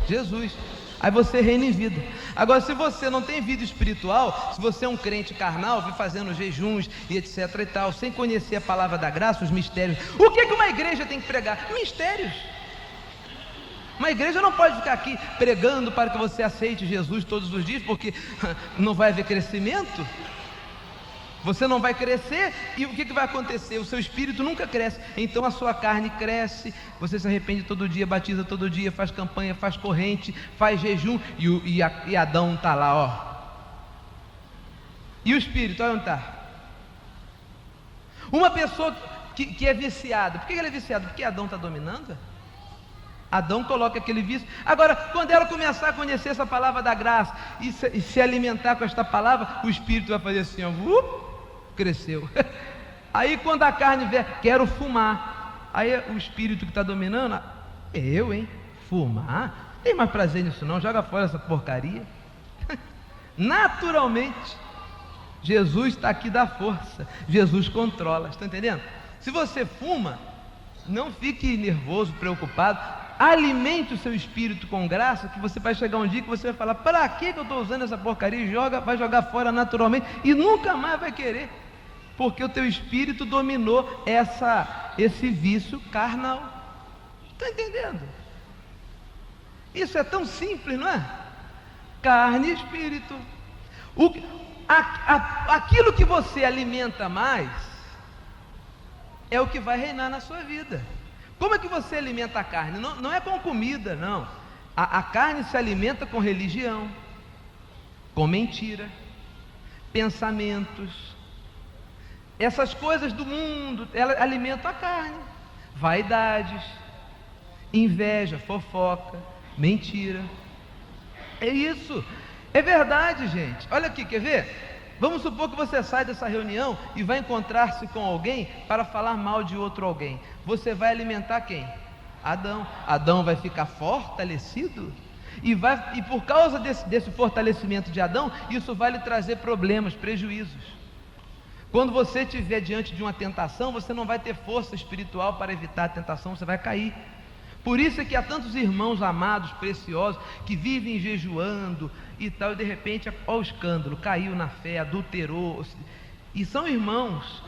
Jesus. aí você reina em vida. Agora, se você não tem vida espiritual, se você é um crente carnal, vem fazendo jejuns e etc e tal, sem conhecer a palavra da graça, os mistérios, o que uma igreja tem que pregar? Mistérios. Uma igreja não pode ficar aqui pregando para que você aceite Jesus todos os dias, porque não vai haver crescimento. Você não vai crescer, e o que vai acontecer? O seu espírito nunca cresce, então a sua carne cresce, você se arrepende todo dia, batiza todo dia, faz campanha, faz corrente, faz jejum, e Adão está lá, ó. E o espírito, olha onde está. Uma pessoa que é viciada, por que ele é viciado? Porque Adão está dominando. Adão coloca aquele vício. Agora, quando ela começar a conhecer essa palavra da graça e se alimentar com esta palavra, o espírito vai fazer assim, ó, cresceu. Aí quando a carne vier, quero fumar, aí o espírito que está dominando, fumar? Não tem mais prazer nisso não, joga fora essa porcaria. Naturalmente, Jesus está aqui da força, Jesus controla, está entendendo? Se você fuma, não fique nervoso, preocupado, alimente o seu espírito com graça, que você vai chegar um dia que você vai falar, para que eu estou usando essa porcaria? E vai jogar fora naturalmente, e nunca mais vai querer, porque o teu espírito dominou esse vício carnal. Está entendendo? Isso é tão simples, não é? Carne e espírito. Aquilo que você alimenta mais é o que vai reinar na sua vida. Como é que você alimenta a carne? Não é com comida, não. A carne se alimenta com religião, com mentira, pensamentos. Essas coisas do mundo, elas alimentam a carne. Vaidades, inveja, fofoca, mentira. É isso. É verdade, gente. Olha aqui, quer ver? Vamos supor que você sai dessa reunião e vai encontrar-se com alguém para falar mal de outro alguém. Você vai alimentar quem? Adão. Adão vai ficar fortalecido e por causa desse fortalecimento de Adão, isso vai lhe trazer problemas, prejuízos. Quando você estiver diante de uma tentação, você não vai ter força espiritual para evitar a tentação, você vai cair. Por isso é que há tantos irmãos amados, preciosos, que vivem jejuando e tal, e de repente, olha o escândalo, caiu na fé, adulterou, e são irmãos.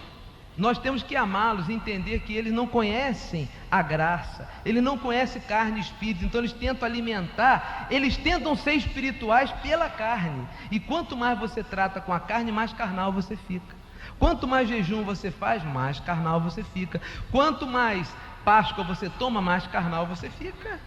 Nós temos que amá-los e entender que eles não conhecem a graça, eles não conhecem carne e espírito, então eles tentam alimentar, eles tentam ser espirituais pela carne, e quanto mais você trata com a carne, mais carnal você fica. Quanto mais jejum você faz, mais carnal você fica. Quanto mais Páscoa você toma, mais carnal você fica.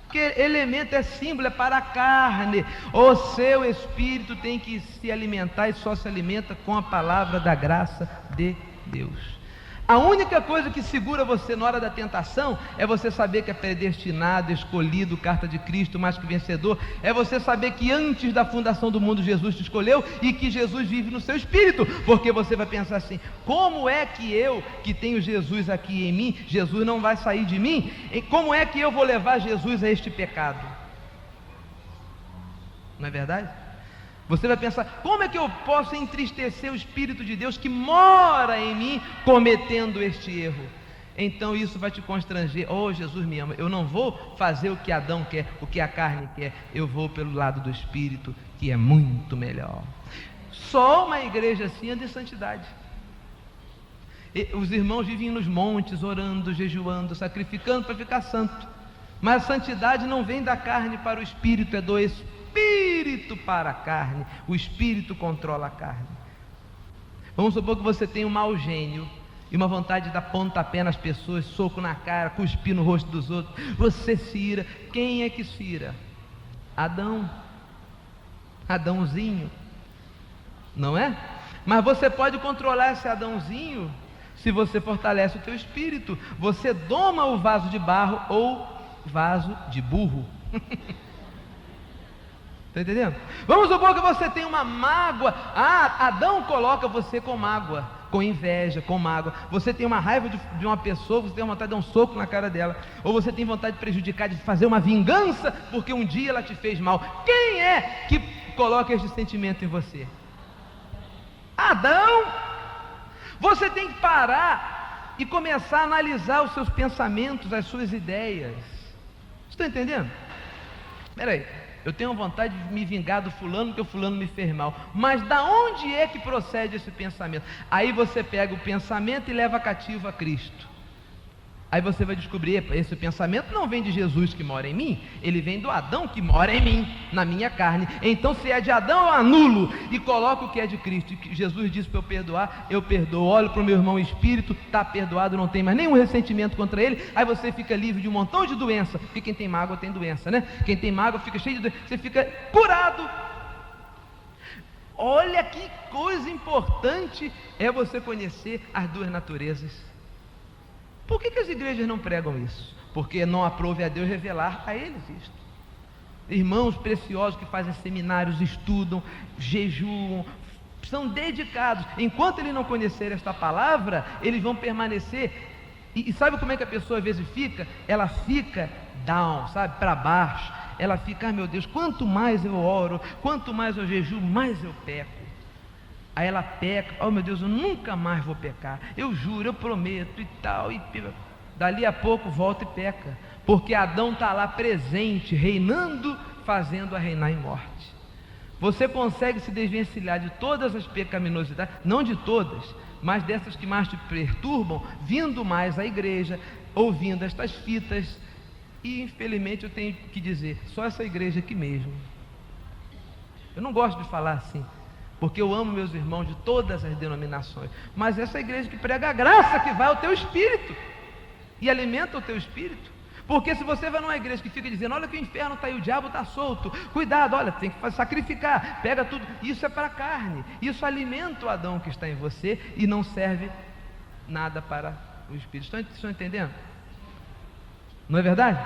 Porque elemento é símbolo, é para a carne. O seu espírito tem que se alimentar e só se alimenta com a palavra da graça de Deus. A única coisa que segura você na hora da tentação é você saber que é predestinado, escolhido, carta de Cristo, mais que vencedor. É você saber que antes da fundação do mundo Jesus te escolheu e que Jesus vive no seu espírito. Porque você vai pensar assim, como é que eu, que tenho Jesus aqui em mim, Jesus não vai sair de mim? E como é que eu vou levar Jesus a este pecado? Não é verdade? Você vai pensar, como é que eu posso entristecer o Espírito de Deus que mora em mim cometendo este erro? Então isso vai te constranger. Oh, Jesus me ama, eu não vou fazer o que Adão quer, o que a carne quer, eu vou pelo lado do Espírito, que é muito melhor. Só uma igreja assim é de santidade. Os irmãos vivem nos montes, orando, jejuando, sacrificando para ficar santo. Mas a santidade não vem da carne para o Espírito, é do Espírito para a carne. O espírito controla a carne. Vamos supor que você tem um mau gênio e uma vontade de dar pontapé nas pessoas, soco na cara, cuspir no rosto dos outros. Você se ira. Quem é que se ira? Adãozinho, não é? Mas você pode controlar esse Adãozinho se você fortalece o teu espírito. Você doma o vaso de barro ou vaso de burro. Está entendendo? Vamos supor que você tem uma mágoa. Adão coloca você com mágoa, com inveja, com mágoa. Você tem uma raiva de uma pessoa, você tem vontade de dar um soco na cara dela. Ou você tem vontade de prejudicar, de fazer uma vingança, porque um dia ela te fez mal. Quem é que coloca este sentimento em você? Adão. Você tem que parar e começar a analisar os seus pensamentos, as suas ideias. Está entendendo? Peraí, eu tenho vontade de me vingar do fulano, porque o fulano me fez mal. Mas da onde é que procede esse pensamento? Aí você pega o pensamento e leva cativo a Cristo. Aí você vai descobrir, esse pensamento não vem de Jesus que mora em mim, ele vem do Adão que mora em mim, na minha carne. Então, se é de Adão, eu anulo e coloco o que é de Cristo. E Jesus disse para eu perdoar, eu perdoo. Olho para o meu irmão espírito, está perdoado, não tem mais nenhum ressentimento contra ele. Aí você fica livre de um montão de doença, porque quem tem mágoa tem doença, né? Quem tem mágoa fica cheio de doença, você fica curado. Olha que coisa importante é você conhecer as duas naturezas. Por que as igrejas não pregam isso? Porque não aprove a Deus revelar a eles isto. Irmãos preciosos que fazem seminários, estudam, jejuam, são dedicados. Enquanto eles não conhecerem esta palavra, eles vão permanecer. E sabe como é que a pessoa às vezes fica? Ela fica down, sabe, para baixo. Ela fica, meu Deus, quanto mais eu oro, quanto mais eu jejuo, mais eu peco. Aí ela peca, oh meu Deus, eu nunca mais vou pecar, eu juro, eu prometo e tal, e dali a pouco volta e peca, porque Adão está lá presente, reinando, fazendo a reinar em morte. Você consegue se desvencilhar de todas as pecaminosidades, não de todas, mas dessas que mais te perturbam, vindo mais à igreja, ouvindo estas fitas, e infelizmente eu tenho que dizer, só essa igreja aqui mesmo. Eu não gosto de falar assim, porque eu amo meus irmãos de todas as denominações, mas essa igreja que prega a graça, que vai ao teu espírito e alimenta o teu espírito. Porque se você vai numa igreja que fica dizendo, olha que o inferno está aí, o diabo está solto, cuidado, olha, tem que sacrificar, pega tudo, isso é para a carne, isso alimenta o Adão que está em você e não serve nada para o espírito. Estão entendendo? Não é verdade?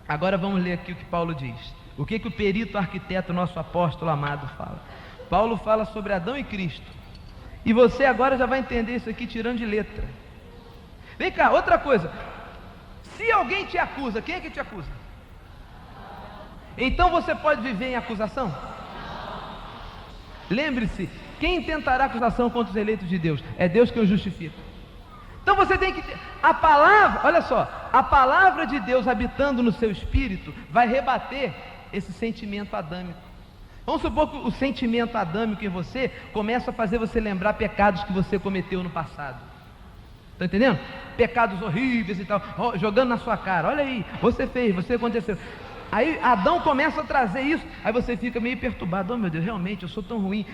Agora vamos ler aqui o que Paulo diz. O que o perito arquiteto, nosso apóstolo amado, fala. Paulo fala sobre Adão e Cristo. E você agora já vai entender isso aqui tirando de letra. Vem cá, outra coisa. Se alguém te acusa, quem é que te acusa? Então você pode viver em acusação? Lembre-se, quem tentará acusação contra os eleitos de Deus? É Deus que os justifica. Então você tem que ter a palavra, olha só, a palavra de Deus habitando no seu espírito vai rebater esse sentimento adâmico. Vamos supor que o sentimento adâmico em você começa a fazer você lembrar pecados que você cometeu no passado. Está entendendo? Pecados horríveis e tal, jogando na sua cara. Olha aí, você fez, você aconteceu. Aí Adão começa a trazer isso, aí você fica meio perturbado. Oh meu Deus, realmente eu sou tão ruim.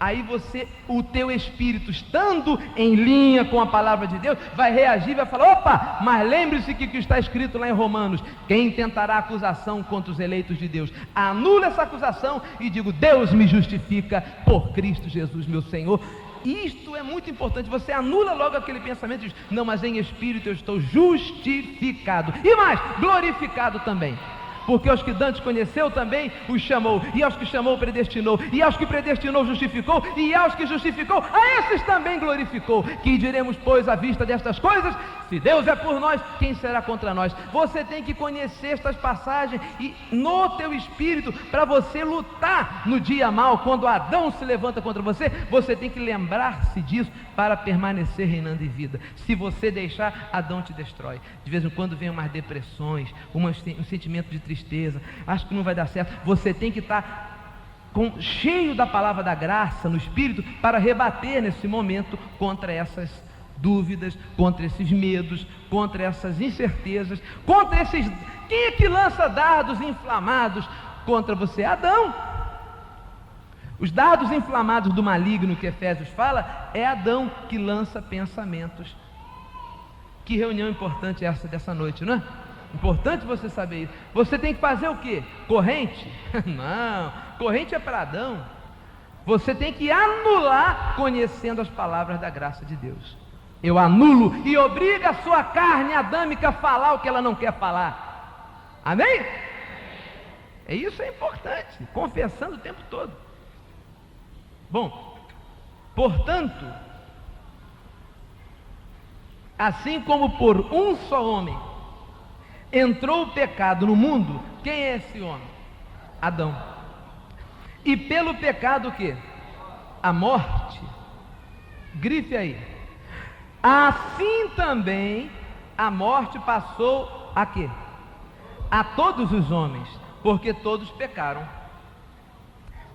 Aí você, o teu espírito, estando em linha com a palavra de Deus, vai reagir, vai falar, opa, mas lembre-se que está escrito lá em Romanos, quem tentará acusação contra os eleitos de Deus, anula essa acusação e digo, Deus me justifica por Cristo Jesus meu Senhor. Isto é muito importante, você anula logo aquele pensamento de, não, mas em espírito eu estou justificado, e mais, glorificado também. Porque aos que dantes conheceu também os chamou, e aos que chamou predestinou, e aos que predestinou justificou, e aos que justificou, a esses também glorificou. Que diremos, pois, à vista destas coisas? Se Deus é por nós, quem será contra nós? Você tem que conhecer estas passagens e no teu espírito, para você lutar no dia mau, quando Adão se levanta contra você, você tem que lembrar-se disso para permanecer reinando em vida. Se você deixar, Adão te destrói. De vez em quando vem umas depressões, um sentimento de tristeza, acho que não vai dar certo. Você tem que estar cheio da palavra da graça no espírito para rebater nesse momento contra essas dúvidas, contra esses medos, contra essas incertezas, contra esses... Quem é que lança dardos inflamados contra você? Adão. Os dardos inflamados do maligno que Efésios fala, é Adão que lança pensamentos. Que reunião importante é essa dessa noite, não é? Importante você saber isso. Você tem que fazer o quê? Corrente? Não, corrente é para Adão. Você tem que anular conhecendo as palavras da graça de Deus. Eu anulo e obriga a sua carne adâmica a falar o que ela não quer falar. Amém? Isso é importante, confessando o tempo todo. Bom, portanto, assim como por um só homem entrou o pecado no mundo, quem é esse homem? Adão. E pelo pecado o quê? A morte. Grife aí. Assim também a morte passou a quê? A todos os homens, porque todos pecaram.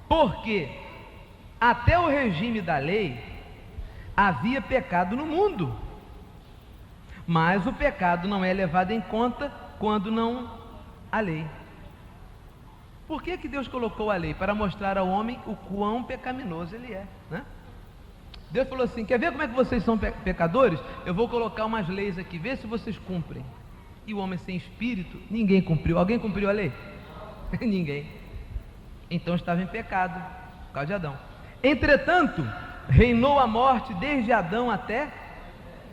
Porque até o regime da lei havia pecado no mundo, mas o pecado não é levado em conta quando não há lei. Por que Deus colocou a lei? Para mostrar ao homem o quão pecaminoso ele é, né? Deus falou assim: quer ver como é que vocês são pecadores? Eu vou colocar umas leis aqui, vê se vocês cumprem. E o homem sem espírito, ninguém cumpriu. Alguém cumpriu a lei? Ninguém. Então estava em pecado, por causa de Adão. Entretanto, reinou a morte desde Adão até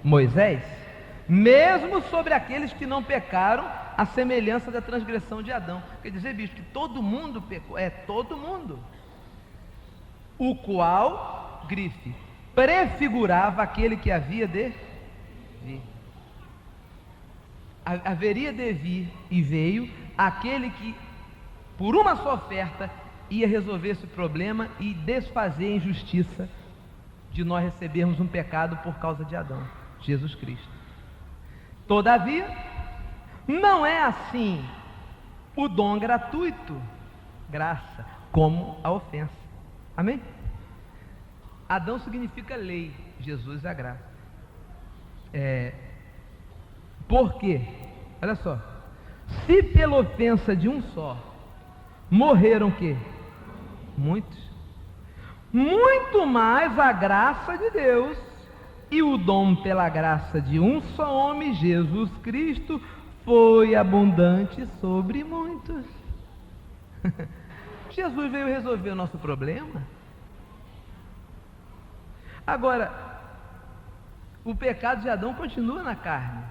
Moisés, mesmo sobre aqueles que não pecaram, a semelhança da transgressão de Adão. Quer dizer, bispo, que todo mundo pecou, todo mundo, o qual, grife, prefigurava aquele que havia de vir. Haveria de vir e veio aquele que, por uma só oferta, ia resolver esse problema e desfazer a injustiça de nós recebermos um pecado por causa de Adão, Jesus Cristo. Todavia, não é assim o dom gratuito, graça, como a ofensa. Amém? Adão significa lei, Jesus é a graça. Por quê? Olha só, se pela ofensa de um só morreram o quê? Muitos. Muito mais a graça de Deus e o dom pela graça de um só homem, Jesus Cristo, foi abundante sobre muitos. Jesus veio resolver o nosso problema. Agora, o pecado de Adão continua na carne.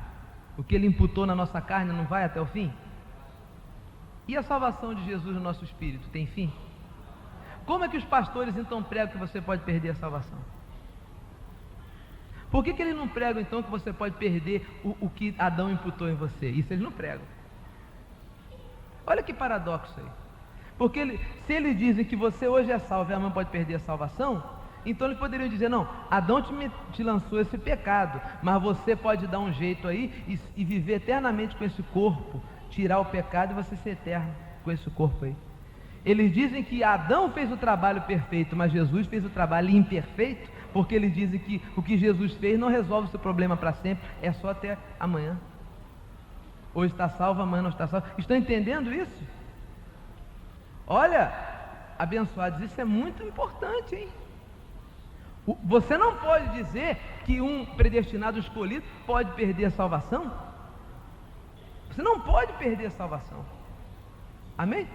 O que ele imputou na nossa carne não vai até o fim? E a salvação de Jesus no nosso espírito tem fim? Como é que os pastores então pregam que você pode perder a salvação? Por que eles não pregam então que você pode perder o que Adão imputou em você? Isso eles não pregam. Olha que paradoxo aí. Porque se eles dizem que você hoje é salvo e amanhã pode perder a salvação, então eles poderiam dizer: não, Adão te lançou esse pecado, mas você pode dar um jeito aí e viver eternamente com esse corpo, tirar o pecado e você ser eterno com esse corpo aí. Eles dizem que Adão fez o trabalho perfeito, mas Jesus fez o trabalho imperfeito, porque eles dizem que o que Jesus fez não resolve o seu problema para sempre, é só até amanhã. Hoje está salvo, amanhã não está salvo. Estão entendendo isso? Olha, abençoados, isso é muito importante, hein? Você não pode dizer que um predestinado escolhido pode perder a salvação. Você não pode perder a salvação. Amém?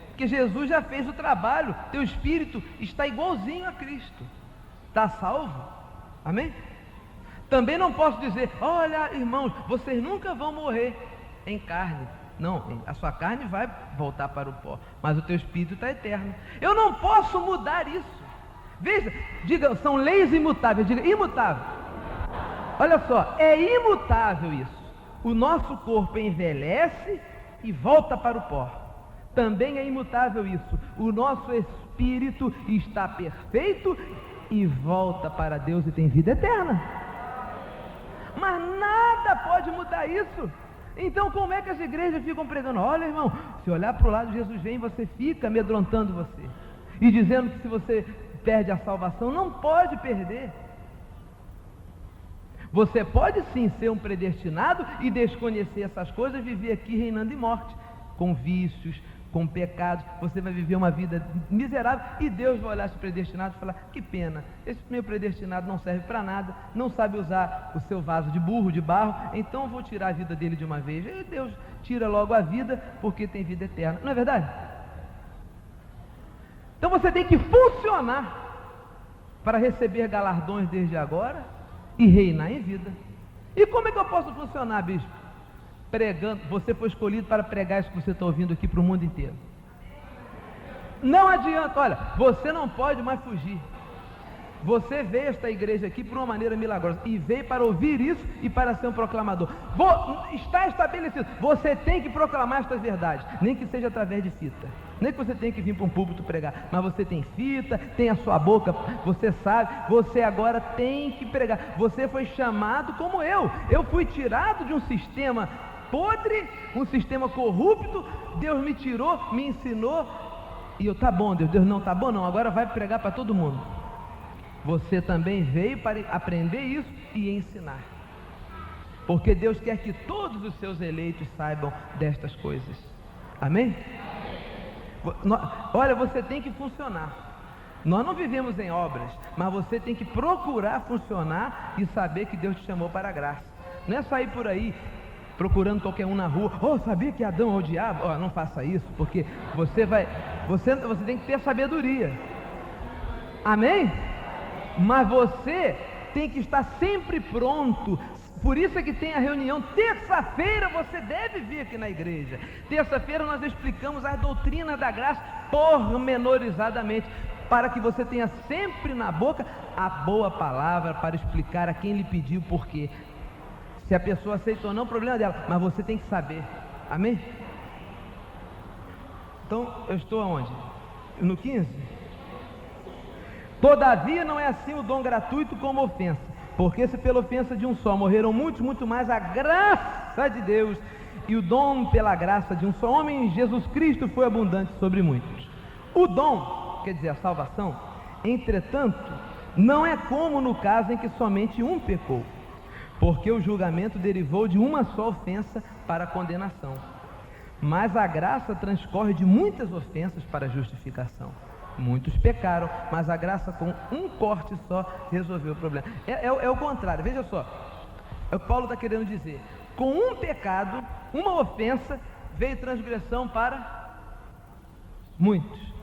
Porque Jesus já fez o trabalho. Teu espírito está igualzinho a Cristo. Está salvo. Amém? Também não posso dizer: olha, irmãos, vocês nunca vão morrer em carne. Não, a sua carne vai voltar para o pó, mas o teu espírito está eterno. Eu não posso mudar isso. Veja, diga, são leis imutáveis. Diga, imutável. Olha só, é imutável isso. O nosso corpo envelhece e volta para o pó. Também é imutável isso. O nosso espírito está perfeito e volta para Deus e tem vida eterna. Mas nada pode mudar isso. Então como é que as igrejas ficam pregando? Olha, irmão, se olhar para o lado, Jesus vem e você fica amedrontando você e dizendo que se você perde a salvação. Não pode perder. Você pode sim ser um predestinado e desconhecer essas coisas, viver aqui reinando em morte, com vícios, com pecados. Você vai viver uma vida miserável e Deus vai olhar esse predestinado e falar: que pena, esse meu predestinado não serve para nada, não sabe usar o seu vaso de burro, de barro, então eu vou tirar a vida dele de uma vez. E Deus tira logo a vida, porque tem vida eterna. Não é verdade? Então você tem que funcionar para receber galardões desde agora e reinar em vida. E como é que eu posso funcionar, bispo? Pregando. Você foi escolhido para pregar isso que você está ouvindo aqui para o mundo inteiro. Não adianta, olha, você não pode mais fugir. Você veio a esta igreja aqui por uma maneira milagrosa e veio para ouvir isso e para ser um proclamador. Está estabelecido, você tem que proclamar estas verdades, nem que seja através de fita, nem que você tenha que vir para um púlpito pregar, mas você tem fita, tem a sua boca, você sabe, você agora tem que pregar. Você foi chamado como eu fui tirado de um sistema podre, um sistema corrupto. Deus me tirou, me ensinou, e eu, tá bom, Deus não tá bom não, agora vai pregar para todo mundo. Você também veio para aprender isso e ensinar, porque Deus quer que todos os seus eleitos saibam destas coisas. Amém? Olha, você tem que funcionar. Nós não vivemos em obras, mas você tem que procurar funcionar e saber que Deus te chamou para a graça. Não é sair por aí procurando qualquer um na rua. Sabia que Adão é o diabo? Não faça isso, porque você tem que ter sabedoria. Amém? Mas você tem que estar sempre pronto. Por isso é que tem a reunião. Terça-feira você deve vir aqui na igreja. Terça-feira nós explicamos as doutrinas da graça pormenorizadamente, para que você tenha sempre na boca a boa palavra para explicar a quem lhe pediu por quê. Se a pessoa aceita ou não, o problema dela, mas você tem que saber. Amém? Então, eu estou aonde? No 15? Todavia não é assim o dom gratuito como ofensa, porque se pela ofensa de um só morreram muitos, muito mais a graça de Deus e o dom pela graça de um só homem, Jesus Cristo, foi abundante sobre muitos. O dom, quer dizer, a salvação, entretanto, não é como no caso em que somente um pecou, porque o julgamento derivou de uma só ofensa para a condenação, mas a graça transcorre de muitas ofensas para a justificação. Muitos pecaram, mas a graça com um corte só resolveu o problema. É o contrário, veja só, é o que Paulo está querendo dizer. Com um pecado, uma ofensa, veio transgressão para muitos,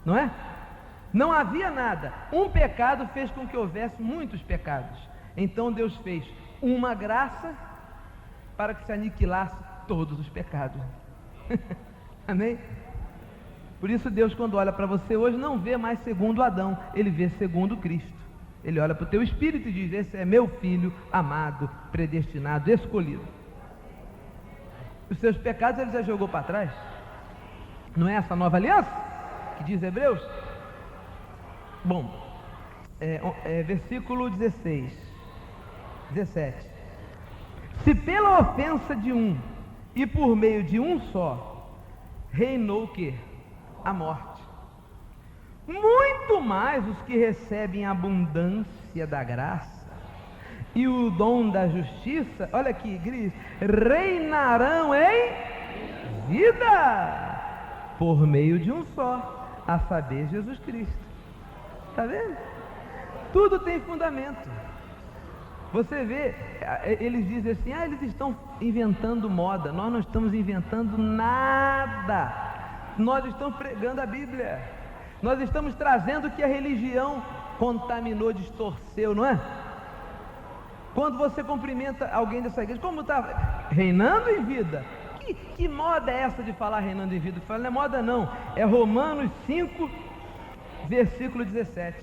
não é? Não havia nada, um pecado fez com que houvesse muitos pecados. Então Deus fez uma graça para que se aniquilasse todos os pecados. Amém? Por isso Deus, quando olha para você hoje, não vê mais segundo Adão, Ele vê segundo Cristo. Ele olha para o teu espírito e diz: esse é meu filho amado, predestinado, escolhido. Os seus pecados Ele já jogou para trás. Não é essa nova aliança que diz Hebreus? Bom, versículo 17. Se pela ofensa de um e por meio de um só reinou o quê? A morte, muito mais os que recebem a abundância da graça e o dom da justiça, olha aqui, Gris, reinarão em vida por meio de um só, a saber, Jesus Cristo. Está vendo? Tudo tem fundamento. Você vê, eles dizem assim: eles estão inventando moda. Nós não estamos inventando nada. Nós estamos pregando a Bíblia. Nós estamos trazendo o que a religião contaminou, distorceu, não é? Quando você cumprimenta alguém dessa igreja, como está? Reinando em vida. Que moda é essa de falar reinando em vida? Não é moda não, é Romanos 5, versículo 17.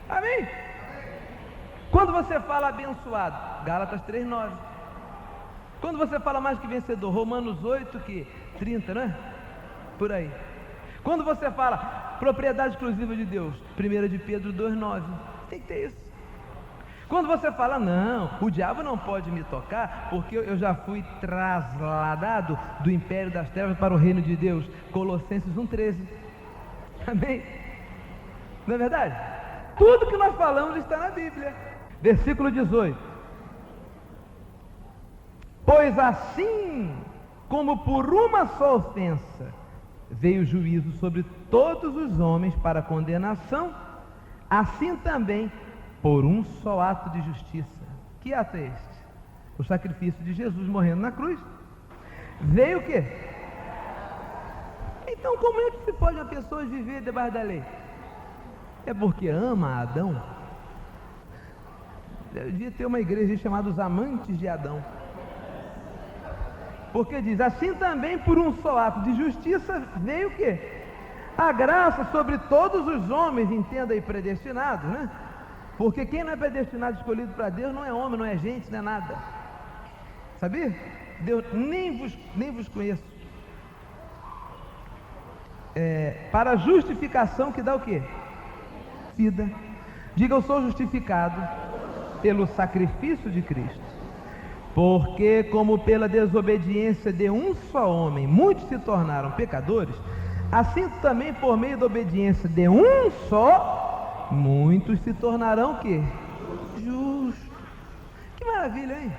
Amém? Quando você fala abençoado, Gálatas 3:9. Quando você fala mais que vencedor, Romanos 8:30, não é? Por aí. Quando você fala propriedade exclusiva de Deus, 1 de Pedro 2:9. Tem que ter isso. Quando você fala, não, o diabo não pode me tocar, porque eu já fui trasladado do império das trevas para o reino de Deus, Colossenses 1:13. Amém? Não é verdade? Tudo que nós falamos está na Bíblia. Versículo 18. Pois assim como por uma só ofensa veio o juízo sobre todos os homens para condenação, assim também por um só ato de justiça. Que ato é este? O sacrifício de Jesus morrendo na cruz. Veio o quê? Então como é que se pode uma pessoa viver debaixo da lei? É porque ama Adão? Devia ter uma igreja chamada os amantes de Adão. Porque diz, assim também por um só ato de justiça veio o quê? A graça sobre todos os homens, entenda aí, predestinados, né? Porque quem não é predestinado, escolhido para Deus, não é homem, não é gente, não é nada. Sabia? Deus nem vos conheço. Para a justificação que dá o quê? Vida. Diga, eu sou justificado pelo sacrifício de Cristo. Porque como pela desobediência de um só homem muitos se tornaram pecadores, assim também por meio da obediência de um só, muitos se tornarão o quê? Justos. Que maravilha, hein?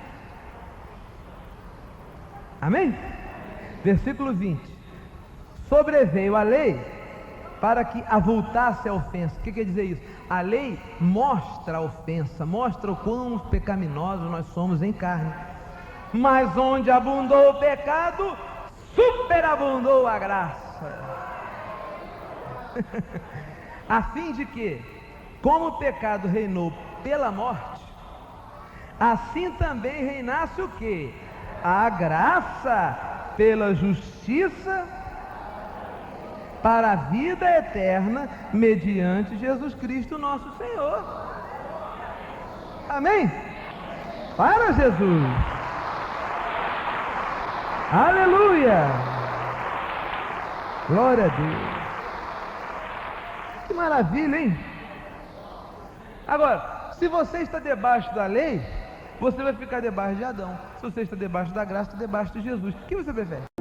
Amém? Versículo 20. Sobreveio a lei para que avultasse a ofensa. O que quer dizer isso? A lei mostra a ofensa, mostra o quão pecaminosos nós somos em carne. Mas onde abundou o pecado, superabundou a graça. A fim de que, como o pecado reinou pela morte, assim também reinasse o quê? A graça pela justiça para a vida eterna, mediante Jesus Cristo nosso Senhor. Amém? Para Jesus. Aleluia! Glória a Deus. Que maravilha, hein? Agora, se você está debaixo da lei, você vai ficar debaixo de Adão. Se você está debaixo da graça, está debaixo de Jesus. O que você prefere?